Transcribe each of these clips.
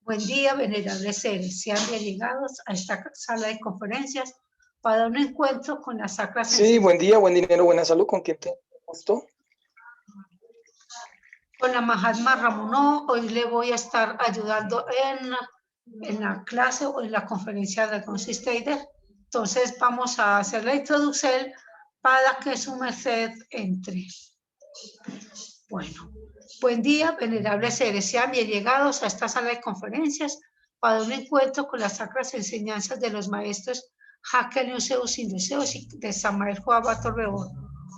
Buen día, venerables seres. Sean bienvenidos a esta sala de conferencias para un encuentro con las sacras. Sí, buen día, buen dinero, buena salud. ¿Con quién te gustó? Con la Mahatma Ramunó. Hoy le voy a estar ayudando en la clase o en la conferencia de Dragon Sister. Entonces vamos a hacer la introducción para que su merced entre. Bueno, buen día, venerables seres. Sean bien llegados a esta sala de conferencias para un encuentro con las sacras enseñanzas de los maestros Hakel Zeus Indeseos y de Samael Joaba Torreón.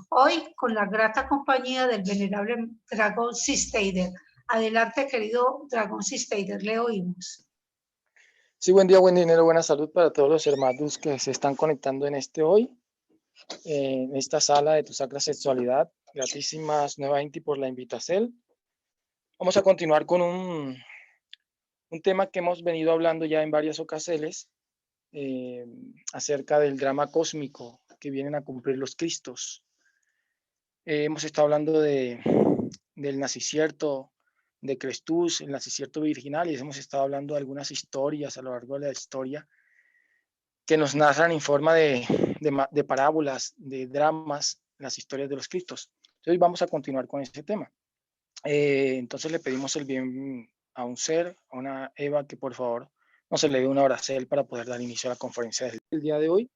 Hoy con la grata compañía del venerable Dragon Sister. Adelante, querido Dragon Sister, le oímos. Sí, buen día, buen dinero, buena salud para todos los hermanos que se están conectando en en esta sala de tu sacra sexualidad. Gratísimas nuevamente por la invitación. Vamos a continuar con un tema que hemos venido hablando ya en varias ocasiones acerca del drama cósmico que vienen a cumplir los Cristos. Hemos estado hablando del nacicierto de Crestus, el nacicierto virginal, y hemos estado hablando de algunas historias a lo largo de la historia que nos narran en forma de parábolas, de dramas, las historias de los Cristos. Entonces vamos a continuar con este tema. Entonces le pedimos el bien a un ser, a una Eva, que por favor nos eleve una oración para poder dar inicio a la conferencia del día de hoy.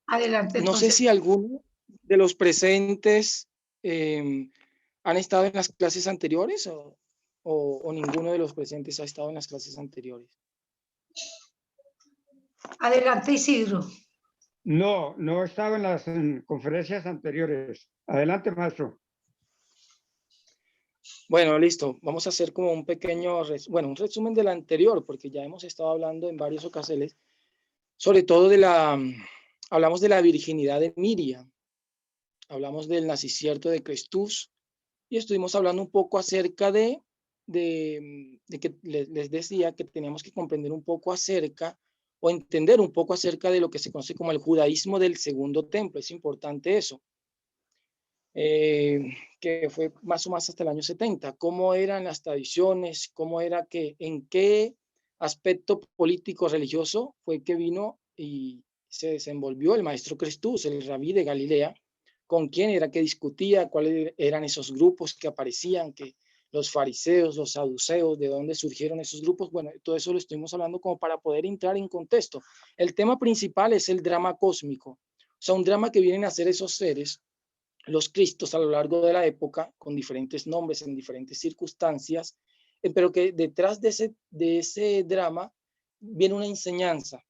Adelante. Entonces. No sé si alguno de los presentes han estado en las clases anteriores o ninguno de los presentes ha estado en las clases anteriores. Adelante, Isidro. No, no he estado en las conferencias anteriores. Adelante, maestro. Bueno, listo. Vamos a hacer como un pequeño, un resumen de la anterior, porque ya hemos estado hablando en varias ocasiones, sobre todo hablamos de la virginidad de Miriam, hablamos del nacicierto de Crestus, y estuvimos hablando un poco acerca de que les decía que teníamos que comprender un poco acerca o entender un poco acerca de lo que se conoce como el judaísmo del segundo templo. Es importante eso, que fue más o menos hasta el año 70. ¿Cómo eran las tradiciones? ¿Cómo era en qué aspecto político religioso fue que vino y se desenvolvió el maestro Crestus, el rabí de Galilea? ¿Con quién era que discutía? ¿Cuáles eran esos grupos que aparecían? Que los fariseos, los saduceos, ¿de dónde surgieron esos grupos? Bueno, todo eso lo estuvimos hablando como para poder entrar en contexto. El tema principal es el drama cósmico, o sea, un drama que vienen a hacer esos seres, los Cristos, a lo largo de la época, con diferentes nombres, en diferentes circunstancias, pero que detrás de ese drama viene una enseñanza.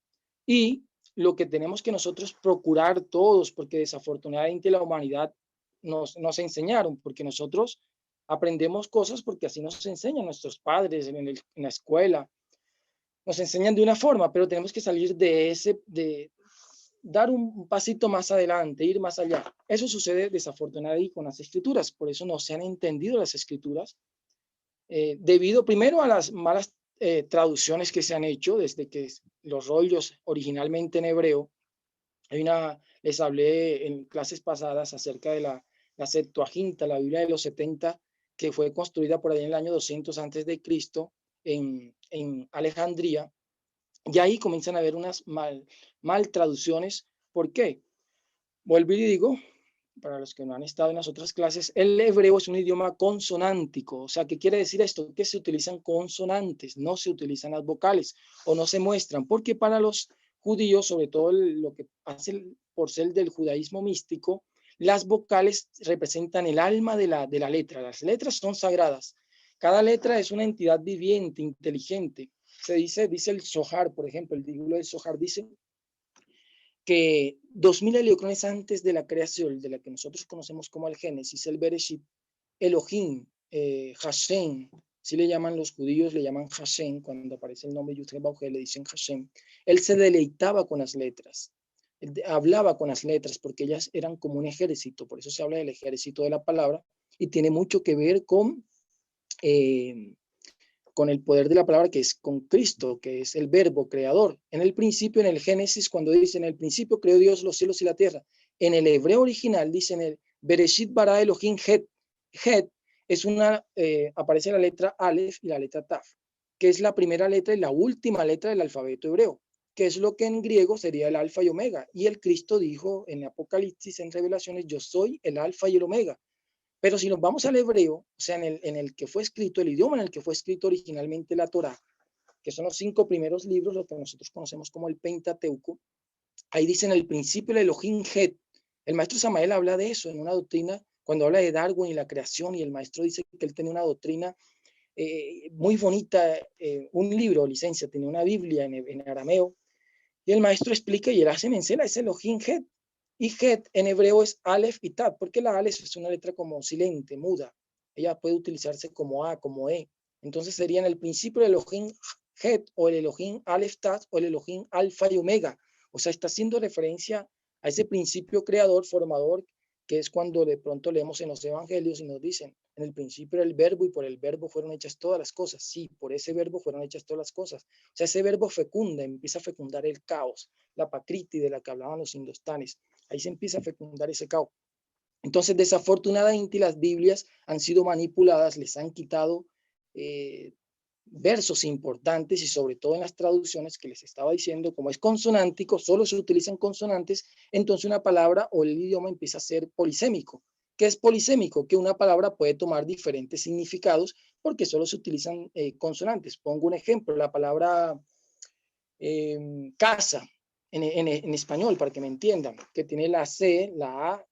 Y lo que tenemos que nosotros procurar todos, porque desafortunadamente la humanidad nos enseñaron, porque nosotros aprendemos cosas porque así nos enseñan nuestros padres en la escuela, nos enseñan de una forma, pero tenemos que salir de dar un pasito más adelante, ir más allá. Eso sucede desafortunadamente con las escrituras, por eso no se han entendido las escrituras, debido primero a las malas traducciones que se han hecho desde que los rollos originalmente en hebreo. Les hablé en clases pasadas acerca de la Septuaginta, la Biblia de los 70, que fue construida por ahí en el año 200 antes de Cristo en Alejandría, y ahí comienzan a haber unas mal traducciones. ¿Por qué? Vuelvo y digo, para los que no han estado en las otras clases, el hebreo es un idioma consonántico. O sea, ¿qué quiere decir esto? Que se utilizan consonantes, no se utilizan las vocales o no se muestran, porque para los judíos, sobre todo lo que hace por ser del judaísmo místico, las vocales representan el alma de la letra. Las letras son sagradas. Cada letra es una entidad viviente, inteligente. Se dice el Zohar, por ejemplo, el libro del Zohar dice que 2000 heliocrones antes de la creación, de la que nosotros conocemos como el Génesis, el Bereshit, Elohim, Hashem, si le llaman los judíos, le llaman Hashem, cuando aparece el nombre Yud-Heh Vav-Heh le dicen Hashem. Él se deleitaba con las letras, hablaba con las letras, porque ellas eran como un ejército, por eso se habla del ejército de la palabra, y tiene mucho que ver con el poder de la palabra, que es con Cristo, que es el verbo creador. En el principio, en el Génesis, cuando dice en el principio creó Dios los cielos y la tierra, en el hebreo original dice en el Bereshit bara Elohim Het. Het es aparece la letra Aleph y la letra Taf. que es la primera letra y la última letra del alfabeto hebreo, que es lo que en griego sería el alfa y omega. Y el Cristo dijo en Apocalipsis, en Revelaciones, yo soy el alfa y el omega. Pero si nos vamos al hebreo, o sea, en el que fue escrito, el idioma en el que fue escrito originalmente la Torá, que son los 5 primeros libros, lo que nosotros conocemos como el Pentateuco, ahí dice en el principio el Elohim Het. El maestro Samael habla de eso en una doctrina, cuando habla de Darwin y la creación, y el maestro dice que él tenía una doctrina muy bonita, un libro, licencia, tenía una Biblia en arameo, y el maestro explica y él hace mención a ese Elohim Het. Y Het en hebreo es Aleph y Tat, porque la Aleph es una letra como silente, muda. Ella puede utilizarse como A, como E. Entonces sería en el principio el Elohim Het o el Elohim Aleph Tat o el Elohim Alfa y Omega. O sea, está haciendo referencia a ese principio creador, formador, que es cuando de pronto leemos en los evangelios y nos dicen, en el principio era el verbo y por el verbo fueron hechas todas las cosas. Sí, por ese verbo fueron hechas todas las cosas. O sea, ese verbo fecunda, empieza a fecundar el caos, la pakriti de la que hablaban los indostanes. Ahí se empieza a fecundar ese caos. Entonces, desafortunadamente, las Biblias han sido manipuladas, les han quitado versos importantes y sobre todo en las traducciones que les estaba diciendo, como es consonántico, solo se utilizan consonantes, entonces una palabra o el idioma empieza a ser polisémico. ¿Qué es polisémico? Que una palabra puede tomar diferentes significados porque solo se utilizan consonantes. Pongo un ejemplo, la palabra casa en español, para que me entiendan, que tiene la C, la A,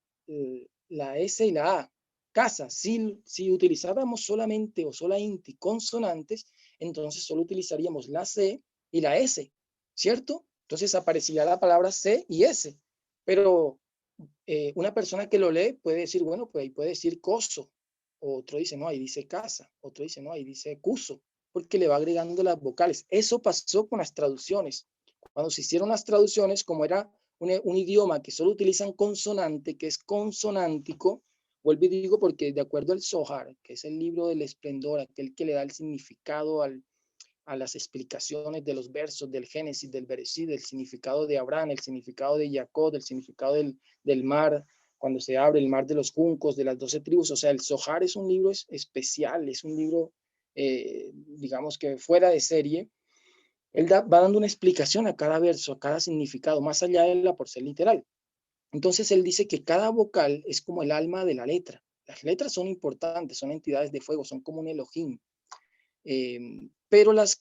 la S y la A. Casa, si utilizáramos solamente o solamente consonantes, entonces solo utilizaríamos la C y la S, ¿cierto? Entonces aparecería la palabra C y S, pero una persona que lo lee puede decir, bueno, pues ahí puede decir coso, otro dice, no, ahí dice casa, otro dice, no, ahí dice cuso, porque le va agregando las vocales. Eso pasó con las traducciones. Cuando se hicieron las traducciones, como era un idioma que solo utilizan consonante, que es consonántico, vuelvo y digo porque de acuerdo al Zohar, que es el libro del esplendor, aquel que le da el significado a las explicaciones de los versos del Génesis, del Bereshit, del significado de Abraham, el significado de Jacob, el significado del mar, cuando se abre el mar de los juncos, de las 12 tribus. O sea, el Zohar es un libro especial, es un libro, digamos que fuera de serie. Él va dando una explicación a cada verso, a cada significado, más allá de la por ser literal. Entonces él dice que cada vocal es como el alma de la letra. Las letras son importantes, son entidades de fuego, son como un Elohim. Pero las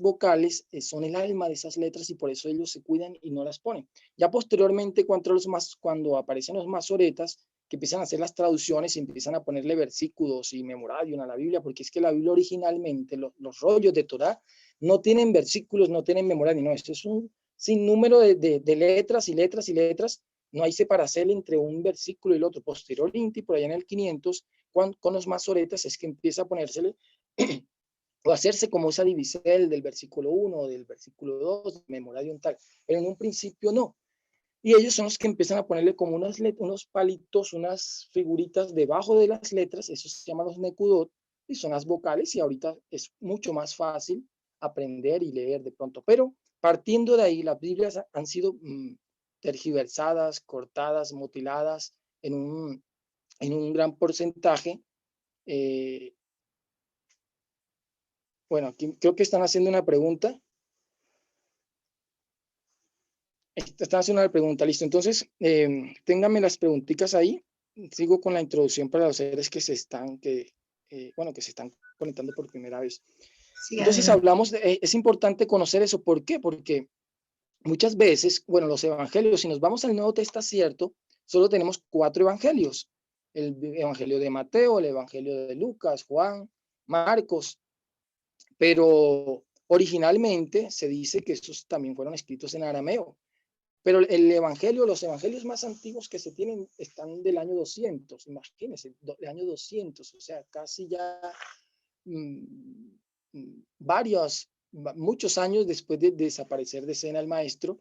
vocales son el alma de esas letras y por eso ellos se cuidan y no las ponen. Ya posteriormente, cuando aparecen los masoretas, que empiezan a hacer las traducciones y empiezan a ponerle versículos y memoradium a la Biblia, porque es que la Biblia originalmente, los rollos de Torá, no tienen versículos, no tienen memoradium, no, esto es un sinnúmero de letras y letras y letras, no hay separación entre un versículo y el otro. Posteriormente, por allá en el 500, con los masoretas, es que empieza a ponérsele o hacerse como esa división del versículo 1 o del versículo 2, memoradium tal, pero en un principio no. Y ellos son los que empiezan a ponerle como unos palitos, unas figuritas debajo de las letras, eso se llama los nekudot, y son las vocales, y ahorita es mucho más fácil aprender y leer de pronto. Pero partiendo de ahí, las Biblias han sido tergiversadas, cortadas, mutiladas en un gran porcentaje. Bueno, aquí creo que están haciendo una pregunta. Están haciendo una pregunta, listo. Entonces, ténganme las preguntitas ahí. Sigo con la introducción para los seres que se están conectando por primera vez. Sí, entonces hablamos, es importante conocer eso. ¿Por qué? Porque muchas veces, bueno, los evangelios, si nos vamos al Nuevo Testamento, solo tenemos 4 evangelios. El evangelio de Mateo, el evangelio de Lucas, Juan, Marcos. Pero originalmente se dice que estos también fueron escritos en arameo. Pero los evangelios más antiguos que se tienen están del año 200, imagínense, del año 200, o sea, casi ya muchos años después de desaparecer de escena el maestro,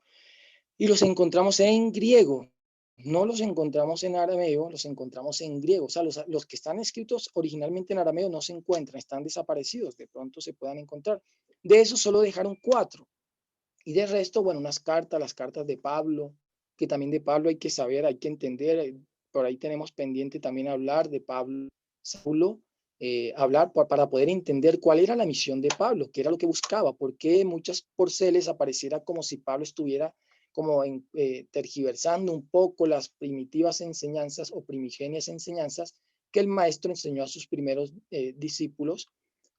y los encontramos en griego. No los encontramos en arameo, los encontramos en griego. O sea, los que están escritos originalmente en arameo no se encuentran, están desaparecidos, de pronto se puedan encontrar. De eso solo dejaron 4. Y de resto, bueno, las cartas de Pablo, que también de Pablo hay que saber, hay que entender. Por ahí tenemos pendiente también hablar de Pablo, Saulo, hablar para poder entender cuál era la misión de Pablo, qué era lo que buscaba, por qué muchas porceles apareciera como si Pablo estuviera como tergiversando un poco las primitivas enseñanzas o primigenias enseñanzas que el maestro enseñó a sus primeros discípulos,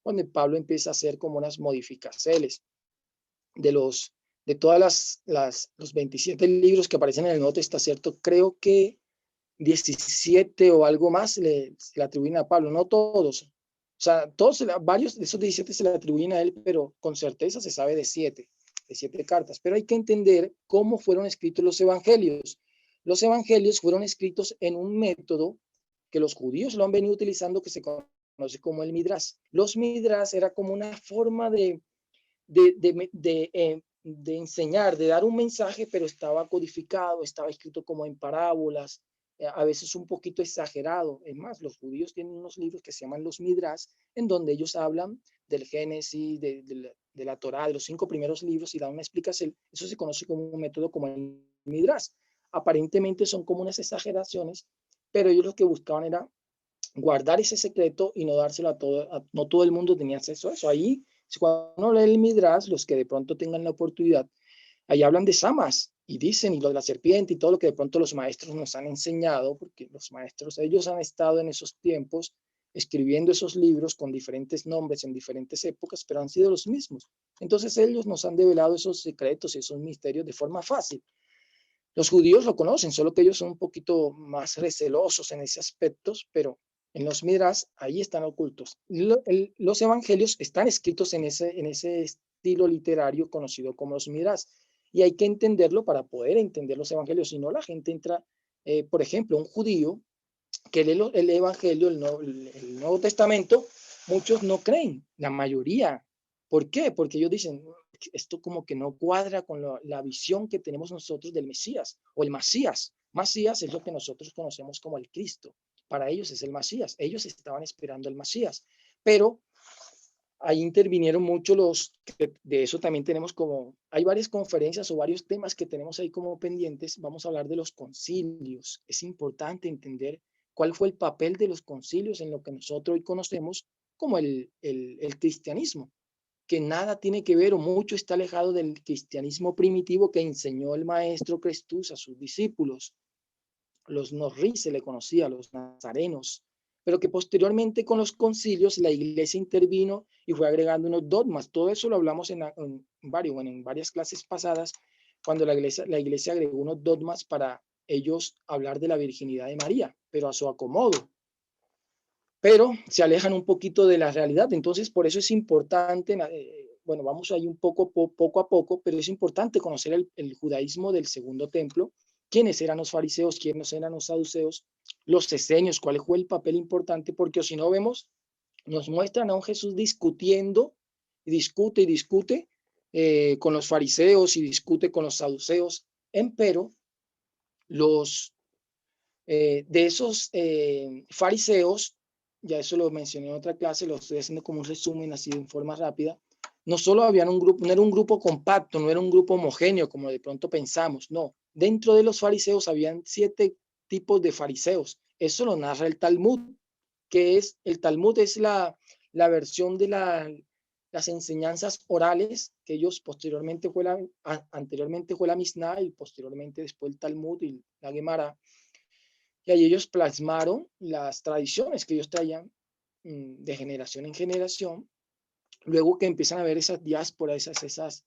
cuando Pablo empieza a hacer como unas modificaciones de todas los 27 libros que aparecen en el Nuevo Testamento. Creo que 17 o algo más se le atribuyen a Pablo, no todos. O sea, varios de esos 17 se le atribuyen a él, pero con certeza se sabe de 7 cartas. Pero hay que entender cómo fueron escritos los evangelios. Los evangelios fueron escritos en un método que los judíos lo han venido utilizando, que se conoce como el Midrash. Los Midrash era como una forma de enseñar, de dar un mensaje, pero estaba codificado, estaba escrito como en parábolas, a veces un poquito exagerado. Es más, los judíos tienen unos libros que se llaman los Midrash, en donde ellos hablan del Génesis, de la Torá, de los 5 primeros libros, y dan una explicación. Eso se conoce como un método como el Midrash. Aparentemente son como unas exageraciones, pero ellos lo que buscaban era guardar ese secreto y no dárselo a todo. No todo el mundo tenía acceso a eso. Ahí, cuando uno lee el Midrash, los que de pronto tengan la oportunidad, ahí hablan de Samas y dicen, y lo de la serpiente y todo lo que de pronto los maestros nos han enseñado, porque los maestros, ellos han estado en esos tiempos escribiendo esos libros con diferentes nombres en diferentes épocas, pero han sido los mismos. Entonces ellos nos han develado esos secretos y esos misterios de forma fácil. Los judíos lo conocen, solo que ellos son un poquito más recelosos en ese aspecto, pero en los Midrash ahí están ocultos. Los evangelios están escritos en ese estilo literario conocido como los Midrash, y hay que entenderlo para poder entender los evangelios. Si no, la gente entra, por ejemplo, un judío que lee el evangelio, el Nuevo Testamento, muchos no creen, la mayoría. ¿Por qué? Porque ellos dicen, esto como que no cuadra con la visión que tenemos nosotros del Mesías o el Masías. Masías es lo que nosotros conocemos como el Cristo. Para ellos es el Masías. Ellos estaban esperando el Masías. Pero ahí intervinieron mucho de eso también tenemos como, hay varias conferencias o varios temas que tenemos ahí como pendientes. Vamos a hablar de los concilios. Es importante entender cuál fue el papel de los concilios en lo que nosotros hoy conocemos como el cristianismo, que nada tiene que ver o mucho está alejado del cristianismo primitivo que enseñó el maestro Jesús a sus discípulos. Los nosrí se le conocía, los nazarenos, pero que posteriormente con los concilios la iglesia intervino y fue agregando unos dogmas. Todo eso lo hablamos en varias clases pasadas, cuando la iglesia agregó unos dogmas para ellos hablar de la virginidad de María, pero a su acomodo. Pero se alejan un poquito de la realidad. Entonces, por eso es importante, bueno, vamos ahí un poco a poco, pero es importante conocer el judaísmo del segundo templo, quiénes eran los fariseos, quiénes eran los saduceos, los esenios, cuál fue el papel importante, porque si no vemos, nos muestran a un Jesús discutiendo, y discute con los fariseos y discute con los saduceos, empero de esos fariseos, ya eso lo mencioné en otra clase, lo estoy haciendo como un resumen así en forma rápida, no solo había un grupo, no era un grupo compacto, no era un grupo homogéneo como de pronto pensamos, no. Dentro de los fariseos habían 7 tipos de fariseos. Eso lo narra el Talmud, que es, el Talmud es la versión de las enseñanzas orales que ellos posteriormente anteriormente fue la Mishnah y posteriormente después el Talmud y la Gemara. Y ahí ellos plasmaron las tradiciones que ellos traían de generación en generación. Luego que empiezan a ver esas diásporas, esas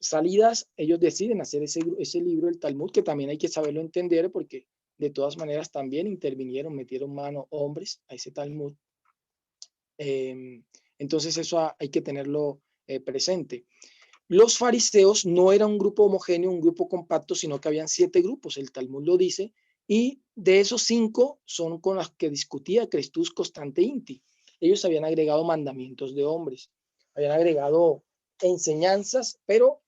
salidas, ellos deciden hacer ese libro, el Talmud, que también hay que saberlo entender porque de todas maneras también intervinieron, metieron mano hombres a ese Talmud. Entonces eso hay que tenerlo presente. Los fariseos no era un grupo homogéneo, un grupo compacto, sino que habían 7 grupos, el Talmud lo dice, y de esos 5 son con los que discutía Crestus Constante Inti. Ellos habían agregado mandamientos de hombres, habían agregado enseñanzas, pero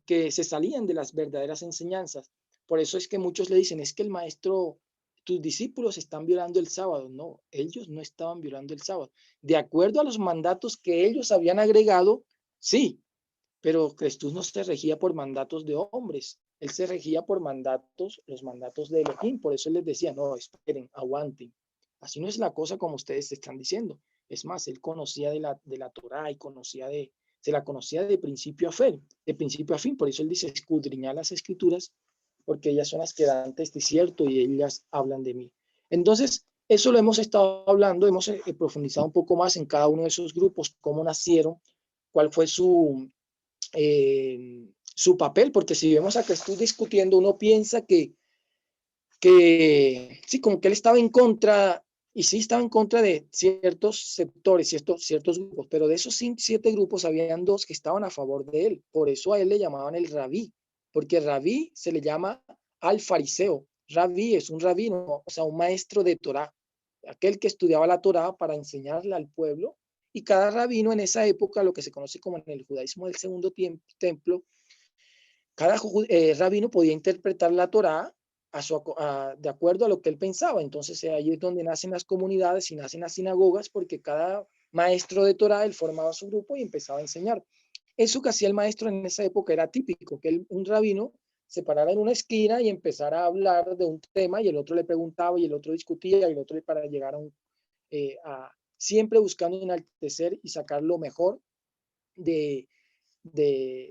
que se salían de las verdaderas enseñanzas. Por eso es que muchos le dicen, es que el maestro, tus discípulos están violando el sábado. No, ellos no estaban violando el sábado. De acuerdo a los mandatos que ellos habían agregado, sí, pero Jesús no se regía por mandatos de hombres, él se regía por mandatos, los mandatos de Elohim. Por eso él les decía, no, esperen, aguanten, Así no es la cosa como ustedes están diciendo. Es más, él conocía de la Torá y se la conocía de principio a fin, de principio a fin. Por eso él dice, escudriñar las escrituras, porque ellas son las que dan cierto y ellas hablan de mí. Entonces, eso lo hemos estado hablando, hemos profundizado un poco más en cada uno de esos grupos, cómo nacieron, cuál fue su papel, porque si vemos a Jesús discutiendo, uno piensa que sí, como que él estaba en contra, y sí estaba en contra de ciertos sectores, ciertos grupos, pero de esos 7 grupos habían 2 que estaban a favor de él. Por eso a él le llamaban el rabí, porque rabí se le llama al fariseo. Rabí es un rabino, o sea, un maestro de Torá, aquel que estudiaba la Torá para enseñarla al pueblo. Y cada rabino en esa época, lo que se conoce como en el judaísmo del segundo templo, cada rabino podía interpretar la Torá de acuerdo a lo que él pensaba. Entonces ahí es donde nacen las comunidades y nacen las sinagogas, porque cada maestro de Torá, él formaba su grupo y empezaba a enseñar. Eso que hacía el maestro en esa época era típico, que un rabino se parara en una esquina y empezara a hablar de un tema y el otro le preguntaba y el otro discutía y el otro para llegar siempre buscando enaltecer y sacar lo mejor de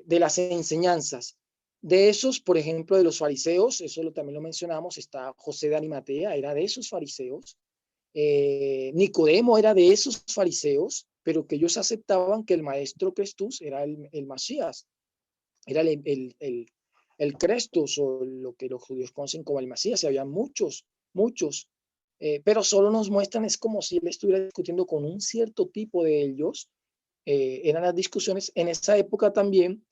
las enseñanzas. De esos, por ejemplo, de los fariseos, eso también lo mencionamos, está José de Arimatea, era de esos fariseos. Nicodemo era de esos fariseos, pero que ellos aceptaban que el maestro Jesús era el Mesías, era el Crestos, o lo que los judíos conocen como el Mesías. Y había muchos, pero solo nos muestran, es como si él estuviera discutiendo con un cierto tipo de ellos. Eran las discusiones. En esa época también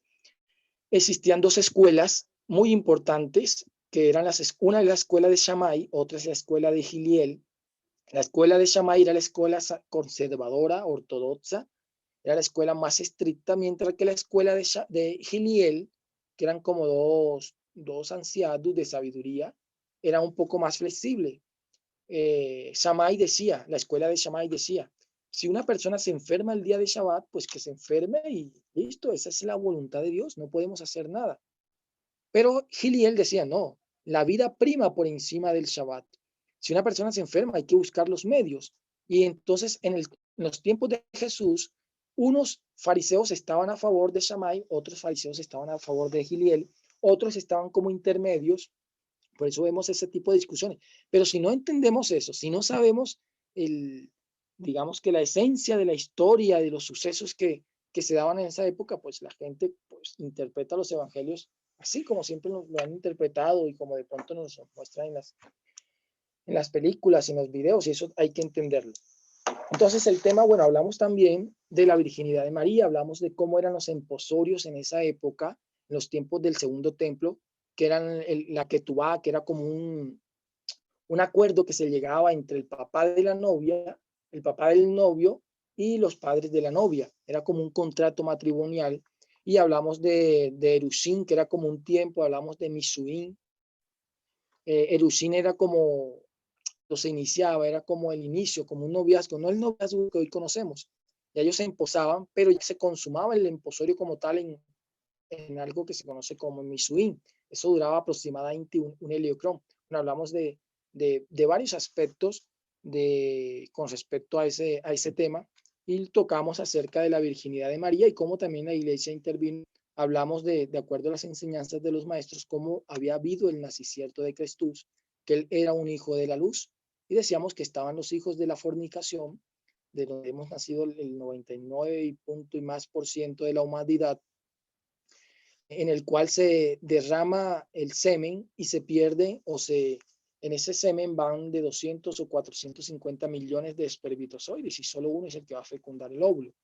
existían 2 escuelas muy importantes, que eran una es la escuela de Shammai, otra es la escuela de Hillel. La escuela de Shammai era la escuela conservadora, ortodoxa, era la escuela más estricta, mientras que la escuela de Hillel, que eran como dos ancianos de sabiduría, era un poco más flexible. La escuela de Shammai decía, si una persona se enferma el día de Shabbat, pues que se enferme y listo, esa es la voluntad de Dios, no podemos hacer nada. Pero Hillel decía, no, la vida prima por encima del Shabbat. Si una persona se enferma, hay que buscar los medios. Y entonces en los tiempos de Jesús, unos fariseos estaban a favor de Shammai, otros fariseos estaban a favor de Hillel, otros estaban como intermedios. Por eso vemos ese tipo de discusiones. Pero si no entendemos eso, si no sabemos digamos que la esencia de la historia, de los sucesos que se daban en esa época, pues la gente pues interpreta los evangelios así como siempre lo han interpretado y como de pronto nos muestran en las películas, en los videos, y eso hay que entenderlo. Entonces el tema, bueno, hablamos también de la virginidad de María, hablamos de cómo eran los emposorios en esa época, en los tiempos del segundo templo, que eran la ketubá, que era como un acuerdo que se llegaba entre el papá de la novia, el papá del novio y los padres de la novia. Era como un contrato matrimonial. Y hablamos de Erusín, que era como un tiempo, hablamos de Misuín. Erusín era como, se iniciaba, era como el inicio, como un noviazgo, no el noviazgo que hoy conocemos. Ya ellos se emposaban, pero ya se consumaba el emposorio como tal en algo que se conoce como Misuín. Eso duraba aproximadamente un heliocrón. Bueno, hablamos de varios aspectos con respecto a ese tema, y tocamos acerca de la virginidad de María y cómo también la iglesia intervino. Hablamos de acuerdo a las enseñanzas de los maestros, cómo había habido el nacimiento de Jesús, que él era un hijo de la luz, y decíamos que estaban los hijos de la fornicación, de donde hemos nacido el 99 y punto y más por ciento de la humanidad, en el cual se derrama el semen y se pierde en ese semen van de 200 o 450 millones de espermatozoides y solo uno es el que va a fecundar el óvulo.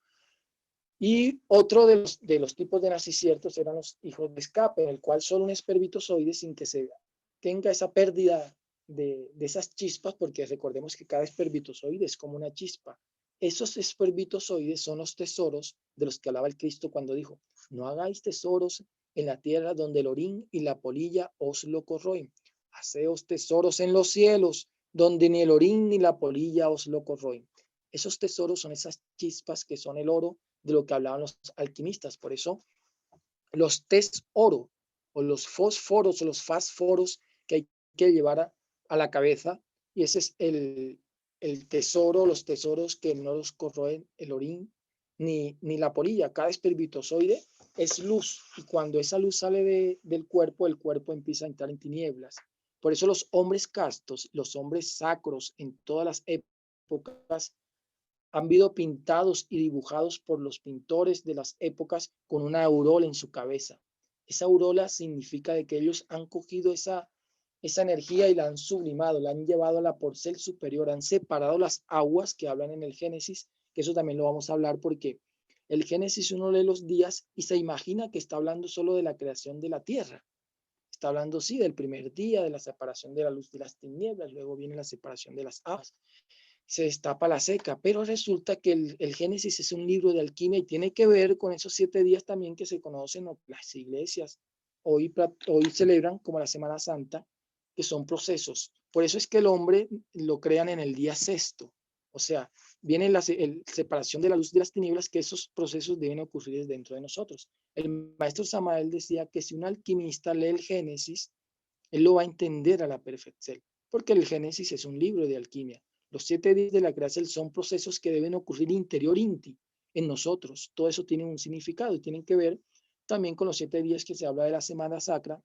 Y otro de los tipos de nacimientos eran los hijos de escape, en el cual solo un espermatozoide, sin que se tenga esa pérdida de esas chispas, porque recordemos que cada espermatozoide es como una chispa. Esos espermatozoides son los tesoros de los que hablaba el Cristo cuando dijo, no hagáis tesoros en la tierra donde el orín y la polilla os lo corroen. Haceos tesoros en los cielos donde ni el orín ni la polilla os lo corroen. Esos tesoros son esas chispas que son el oro, de lo que hablaban los alquimistas. Por eso los test oro o los fósforos o los fósforos que hay que llevar a la cabeza, y ese es el tesoro, los tesoros que no los corroen el orín ni la polilla. Cada espermatozoide es luz, y cuando esa luz sale del cuerpo, el cuerpo empieza a entrar en tinieblas. Por eso los hombres castos, los hombres sacros en todas las épocas han sido pintados y dibujados por los pintores de las épocas con una aureola en su cabeza. Esa aureola significa de que ellos han cogido esa energía y la han sublimado, la han llevado a la porcel superior, han separado las aguas que hablan en el Génesis, que eso también lo vamos a hablar porque el Génesis uno lee los días y se imagina que está hablando solo de la creación de la tierra. Está hablando, sí, del primer día, de la separación de la luz de las tinieblas, luego viene la separación de las aguas, se destapa la seca, pero resulta que el Génesis es un libro de alquimia y tiene que ver con esos 7 días también que se conocen las iglesias. Hoy celebran como la Semana Santa, que son procesos. Por eso es que el hombre lo crean en el día sexto. O sea, viene la separación de la luz de las tinieblas, que esos procesos deben ocurrir dentro de nosotros. El maestro Samael decía que si un alquimista lee el Génesis, él lo va a entender a la perfección, porque el Génesis es un libro de alquimia. Los 7 días de la creación son procesos que deben ocurrir interior inti en nosotros. Todo eso tiene un significado y tienen que ver también con los 7 días que se habla de la Semana Sacra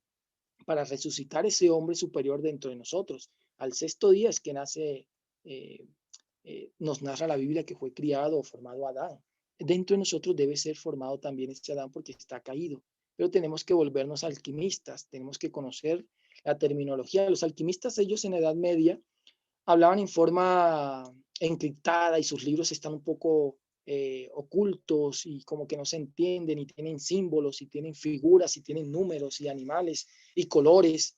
para resucitar ese hombre superior dentro de nosotros. Al 6º día es que nace, nos narra la Biblia que fue criado o formado Adán. Dentro de nosotros debe ser formado también este Adán porque está caído. Pero tenemos que volvernos alquimistas, tenemos que conocer la terminología. Los alquimistas, ellos en la Edad Media, hablaban en forma encriptada y sus libros están un poco ocultos y como que no se entienden y tienen símbolos y tienen figuras y tienen números y animales y colores,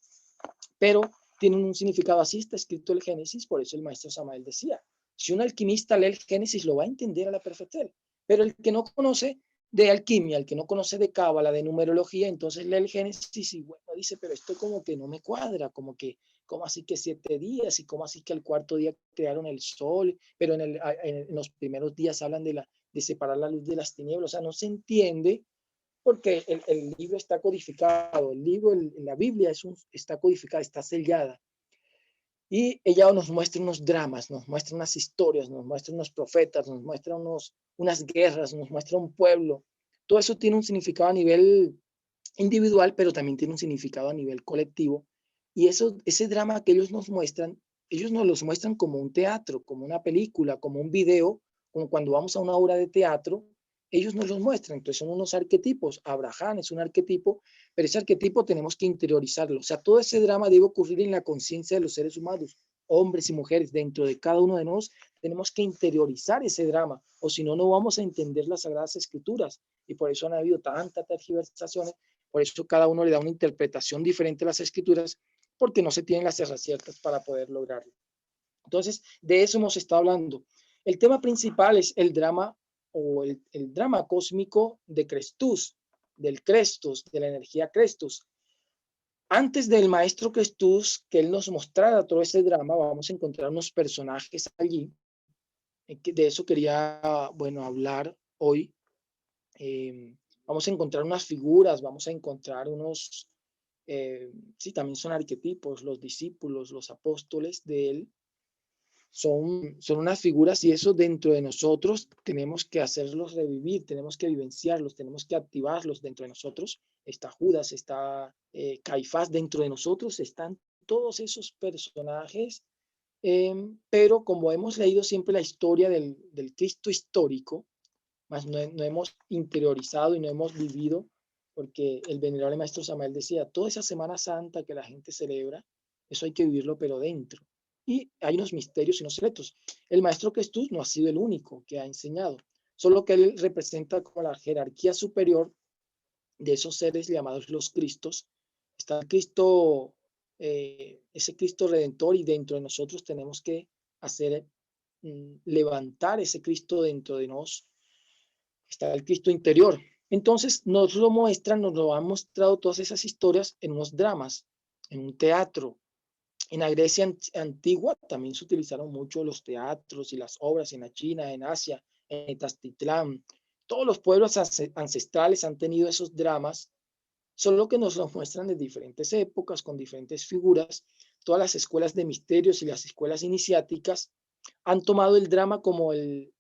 pero tienen un significado. Así está escrito el Génesis. Por eso el maestro Samael decía, si un alquimista lee el Génesis lo va a entender a la perfección, pero el que no conoce de alquimia, el que no conoce de cábala, de numerología, entonces lee el Génesis y bueno, dice, pero esto como que no me cuadra, como así que 7 días y como así que al 4º día crearon el sol, pero en los primeros días hablan de separar la luz de las tinieblas. O sea, no se entiende porque el libro está codificado, la Biblia está codificada, está sellada. Y ella nos muestra unos dramas, nos muestra unas historias, nos muestra unos profetas, nos muestra unas guerras, nos muestra un pueblo. Todo eso tiene un significado a nivel individual, pero también tiene un significado a nivel colectivo. Y ese drama que ellos nos los muestran como un teatro, como una película, como un video, como cuando vamos a una obra de teatro, ellos nos los muestran. Entonces son unos arquetipos. Abraham es un arquetipo, pero ese arquetipo tenemos que interiorizarlo. O sea, todo ese drama debe ocurrir en la conciencia de los seres humanos, hombres y mujeres. Dentro de cada uno de nosotros tenemos que interiorizar ese drama, o si no, no vamos a entender las Sagradas Escrituras. Y por eso han habido tantas tergiversaciones. Por eso cada uno le da una interpretación diferente a las Escrituras, porque no se tienen las herramientas para poder lograrlo. Entonces, de eso hemos estado hablando. El tema principal es el drama o el drama cósmico de Crestus, del Crestus, de la energía Crestus. Antes del maestro Crestus, que él nos mostrara todo ese drama, vamos a encontrar unos personajes allí. De eso quería, bueno, hablar hoy. Vamos a encontrar unas figuras, vamos a encontrar unos, sí, también son arquetipos, los discípulos, los apóstoles de él. Son unas figuras y eso dentro de nosotros tenemos que hacerlos revivir, tenemos que vivenciarlos, tenemos que activarlos dentro de nosotros. Está Judas, está Caifás, dentro de nosotros están todos esos personajes, pero como hemos leído siempre la historia del Cristo histórico, más no hemos interiorizado y no hemos vivido, porque el venerable maestro Samael decía, toda esa Semana Santa que la gente celebra, eso hay que vivirlo pero dentro. Y hay unos misterios y unos secretos. El maestro Crestus no ha sido el único que ha enseñado, solo que él representa como la jerarquía superior de esos seres llamados los Cristos. Está el Cristo, ese Cristo Redentor, y dentro de nosotros tenemos que hacer, levantar ese Cristo dentro de nosotros. Está el Cristo interior. Entonces nos lo muestran, nos lo han mostrado todas esas historias en unos dramas, en un teatro. En la Grecia antigua también se utilizaron mucho los teatros y las obras en la China, en Asia, en Tenochtitlán. Todos los pueblos ancestrales han tenido esos dramas, solo que nos los muestran de diferentes épocas, con diferentes figuras. Todas las escuelas de misterios y las escuelas iniciáticas han tomado el drama como el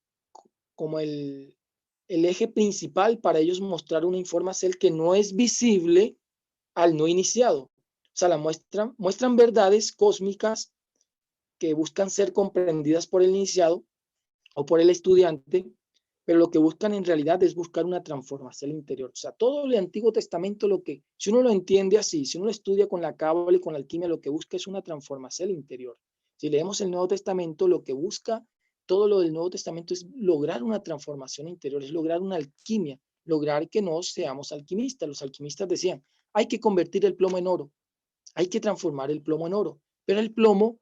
eje principal para ellos mostrar una información que no es visible al no iniciado. O sea, muestran verdades cósmicas que buscan ser comprendidas por el iniciado o por el estudiante, pero lo que buscan en realidad es buscar una transformación interior. O sea, todo el Antiguo Testamento, si uno lo entiende así, si uno lo estudia con la cábala y con la alquimia, lo que busca es una transformación interior. Si leemos el Nuevo Testamento, lo que busca todo lo del Nuevo Testamento es lograr una transformación interior, es lograr una alquimia, lograr que no seamos alquimistas. Los alquimistas decían, hay que convertir el plomo en oro, hay que transformar el plomo en oro, pero el plomo,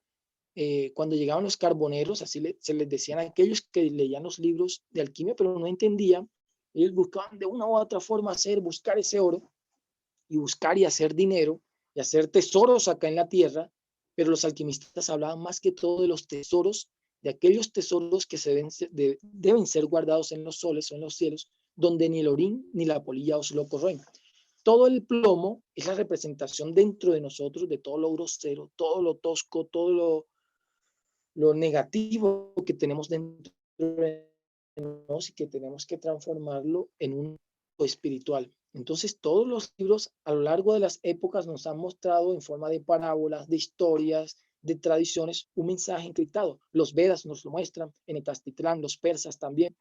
cuando llegaban los carboneros, se les decían a aquellos que leían los libros de alquimia, pero no entendían, ellos buscaban de una u otra forma buscar ese oro y buscar y hacer dinero y hacer tesoros acá en la tierra, pero los alquimistas hablaban más que todo de los tesoros, de aquellos tesoros que deben ser guardados en los soles o en los cielos, donde ni el orín ni la polilla os lo corroen. Todo el plomo es la representación dentro de nosotros de todo lo grosero, todo lo tosco, todo lo negativo que tenemos dentro de nosotros y que tenemos que transformarlo en un espiritual. Entonces, todos los libros a lo largo de las épocas nos han mostrado en forma de parábolas, de historias, de tradiciones, un mensaje encriptado. Los Vedas nos lo muestran, en Tenochtitlán, los persas también.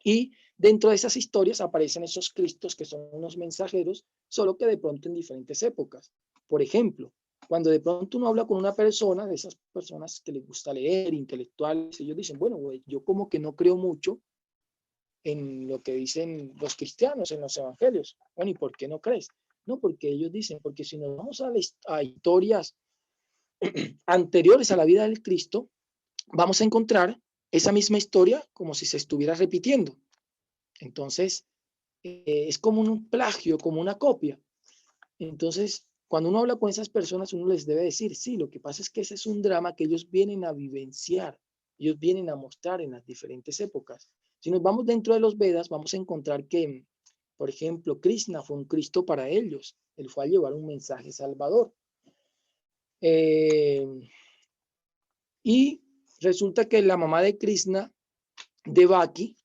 Y dentro de esas historias aparecen esos Cristos que son unos mensajeros, solo que de pronto en diferentes épocas. Por ejemplo, cuando de pronto uno habla con una persona, de esas personas que les gusta leer, intelectuales, ellos dicen, bueno, güey, yo como que no creo mucho en lo que dicen los cristianos, en los evangelios. Bueno, ¿y por qué no crees? No, porque ellos dicen, porque si nos vamos a historias anteriores a la vida del Cristo, vamos a encontrar esa misma historia como si se estuviera repitiendo. Entonces, es como un plagio, como una copia. Entonces, cuando uno habla con esas personas, uno les debe decir, sí, lo que pasa es que ese es un drama que ellos vienen a vivenciar, ellos vienen a mostrar en las diferentes épocas. Si nos vamos dentro de los Vedas, vamos a encontrar que, por ejemplo, Krishna fue un Cristo para ellos. Él fue a llevar un mensaje salvador. Y resulta que la mamá de Krishna, Devaki,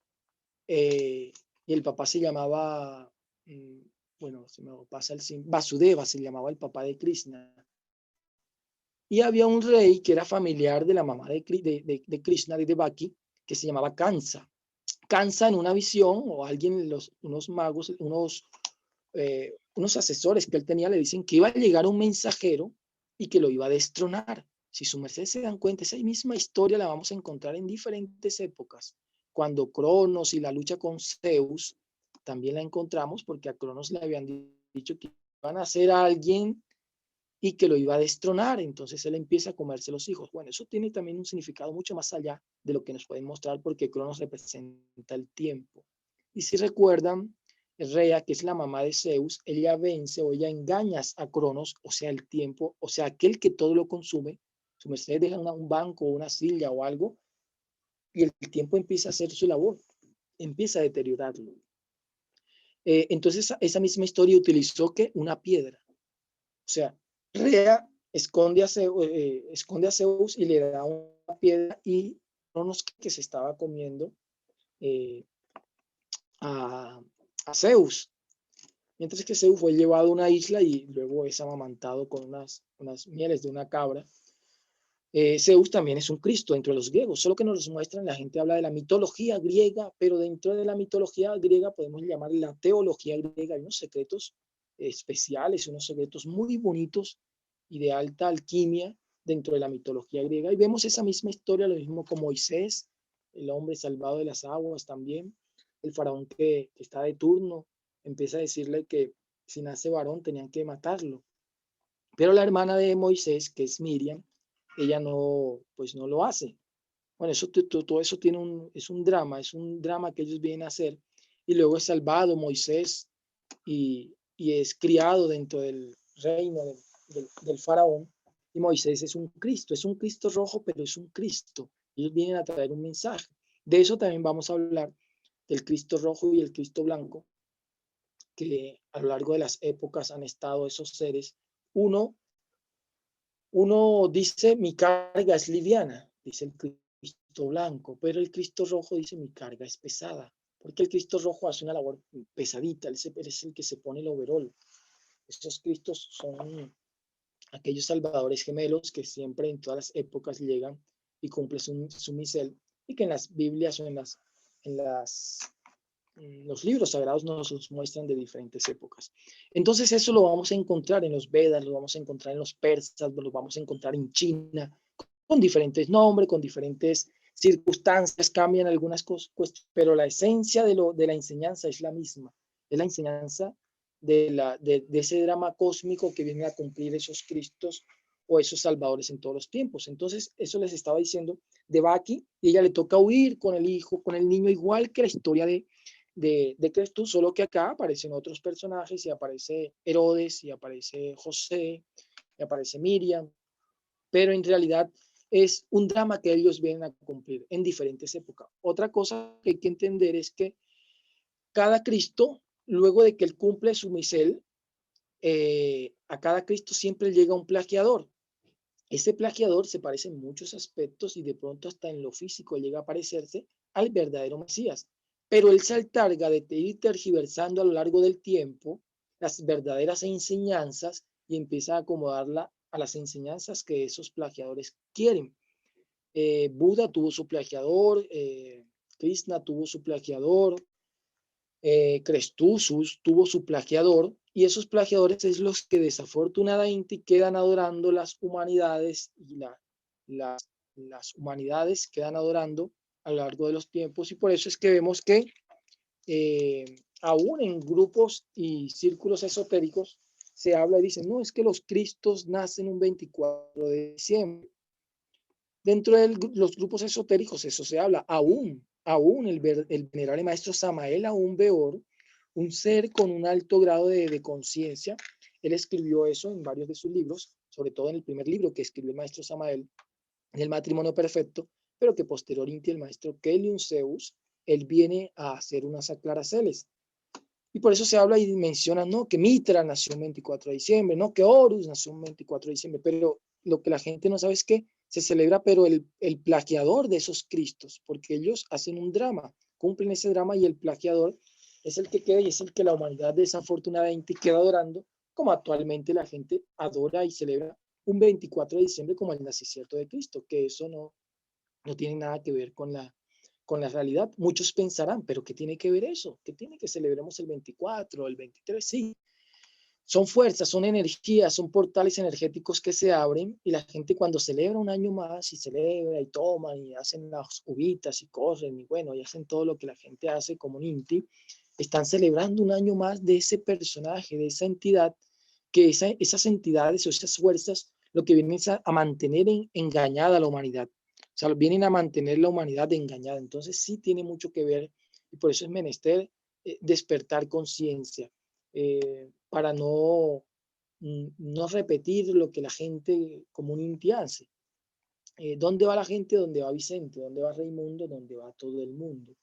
y el papá se llamaba, bueno, se me pasa Vasudeva se llamaba el papá de Krishna. Y había un rey que era familiar de la mamá de Krishna, de Devaki, que se llamaba Kansa. Kansa en una visión, o alguien, unos magos, unos asesores que él tenía, le dicen que iba a llegar un mensajero y que lo iba a destronar. Si su merced se dan cuenta, esa misma historia la vamos a encontrar en diferentes épocas. Cuando Cronos y la lucha con Zeus, también la encontramos porque a Cronos le habían dicho que iban a ser alguien y que lo iba a destronar. Entonces él empieza a comerse los hijos. Bueno, eso tiene también un significado mucho más allá de lo que nos pueden mostrar porque Cronos representa el tiempo. Y si recuerdan, Rea, que es la mamá de Zeus, ella vence o ella engaña a Cronos, o sea, el tiempo, o sea, aquel que todo lo consume. Su merced deja un banco, una silla o algo, y el tiempo empieza a hacer su labor, empieza a deteriorarlo. Entonces, esa misma historia utilizó que una piedra. O sea, Rea esconde a Zeus y le da una piedra y Cronos que se estaba comiendo a Zeus. Mientras que Zeus fue llevado a una isla y luego es amamantado con unas mieles de una cabra. Zeus también es un Cristo dentro de los griegos, solo que nos los muestran, la gente habla de la mitología griega, pero dentro de la mitología griega podemos llamar la teología griega, hay unos secretos especiales, unos secretos muy bonitos y de alta alquimia dentro de la mitología griega, y vemos esa misma historia, lo mismo con Moisés, el hombre salvado de las aguas también, el faraón que está de turno, empieza a decirle que si nace varón tenían que matarlo, pero la hermana de Moisés, que es Miriam, ella no, pues no lo hace. Bueno, todo eso es un drama que ellos vienen a hacer, y luego es salvado Moisés y es criado dentro del reino del faraón, y Moisés es un Cristo rojo, pero es un Cristo. Ellos vienen a traer un mensaje. De eso también vamos a hablar, del Cristo rojo y el Cristo blanco, que a lo largo de las épocas han estado esos seres. Uno dice, mi carga es liviana, dice el Cristo Cristo blanco, pero el Cristo rojo dice mi carga es pesada, porque el Cristo rojo hace una labor pesadita, él es el que se pone el overol. Estos Cristos son aquellos salvadores gemelos que siempre en todas las épocas llegan y cumplen su misel, y que en las Biblias o en los libros sagrados nos los muestran de diferentes épocas. Entonces eso lo vamos a encontrar en los Vedas, lo vamos a encontrar en los persas, lo vamos a encontrar en China, con diferentes nombres, con diferentes circunstancias, cambian algunas cosas, pero la esencia de la enseñanza es la misma, es la enseñanza de ese drama cósmico que viene a cumplir esos Cristos o esos salvadores en todos los tiempos. Entonces, eso les estaba diciendo de Baki, y ella le toca huir con el hijo, con el niño, igual que la historia de Cristo, solo que acá aparecen otros personajes, y aparece Herodes, y aparece José, y aparece Miriam, pero en realidad es un drama que ellos vienen a cumplir en diferentes épocas. Otra cosa que hay que entender es que cada Cristo, luego de que él cumple su misel, a cada Cristo siempre llega un plagiador. Ese plagiador se parece en muchos aspectos y de pronto hasta en lo físico llega a parecerse al verdadero Mesías. Pero él se encarga de ir tergiversando a lo largo del tiempo las verdaderas enseñanzas y empieza a acomodarla a las enseñanzas que esos plagiadores quieren. Buda tuvo su plagiador, Krishna tuvo su plagiador, Crestusus tuvo su plagiador, y esos plagiadores es los que desafortunadamente quedan adorando las humanidades, y las humanidades quedan adorando a lo largo de los tiempos, y por eso es que vemos que aún en grupos y círculos esotéricos se habla y dice, no, es que los Cristos nacen un 24 de diciembre. Dentro de los grupos esotéricos eso se habla, aún el venerable maestro Samael Aún Weor, un ser con un alto grado de conciencia, él escribió eso en varios de sus libros, sobre todo en el primer libro que escribió el maestro Samael, en el matrimonio perfecto, pero que posteriormente el maestro Keliun Zeus, él viene a hacer unas aclaraciones. Y por eso se habla y menciona, no, que Mitra nació el 24 de diciembre, no, que Horus nació el 24 de diciembre, pero lo que la gente no sabe es que se celebra, pero el plagiador de esos Cristos, porque ellos hacen un drama, cumplen ese drama, y el plagiador es el que queda y es el que la humanidad desafortunadamente queda adorando, como actualmente la gente adora y celebra un 24 de diciembre como el nacimiento de Cristo, que eso no tiene nada que ver con la realidad. Muchos pensarán, pero ¿qué tiene que ver eso? ¿Qué tiene que celebremos el 24, el 23? Sí, son fuerzas, son energías, son portales energéticos que se abren, y la gente cuando celebra un año más y celebra y toman y hacen las uvitas y corren y bueno, y hacen todo lo que la gente hace como un Inti, están celebrando un año más de ese personaje, de esa entidad, que esas entidades o esas fuerzas lo que vienen es a mantener engañada a la humanidad. O sea, vienen a mantener la humanidad engañada. Entonces sí tiene mucho que ver, y por eso es menester despertar conciencia, para no repetir lo que la gente comúnmente hace. ¿Dónde va la gente? ¿Dónde va Vicente? ¿Dónde va Raimundo? ¿Dónde va todo el mundo?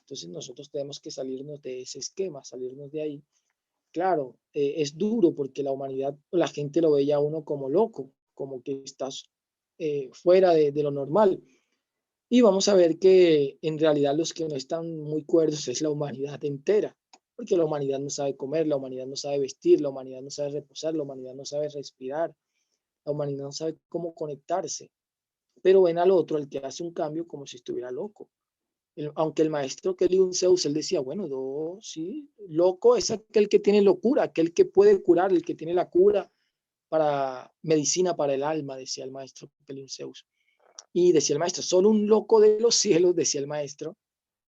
Entonces nosotros tenemos que salirnos de ese esquema, salirnos de ahí. Claro, es duro porque la humanidad, la gente lo veía a uno como loco, como que estás fuera de lo normal. Y vamos a ver que en realidad los que no están muy cuerdos es la humanidad entera, porque la humanidad no sabe comer, la humanidad no sabe vestir, la humanidad no sabe reposar, la humanidad no sabe respirar, la humanidad no sabe cómo conectarse, pero ven al otro, al que hace un cambio, como si estuviera loco. Aunque el maestro Keliun Zeus, él decía, bueno, sí, loco es aquel que tiene locura, aquel que puede curar, el que tiene la cura para medicina para el alma, decía el maestro Keliun Zeus. Y decía el maestro, solo un loco de los cielos, decía el maestro,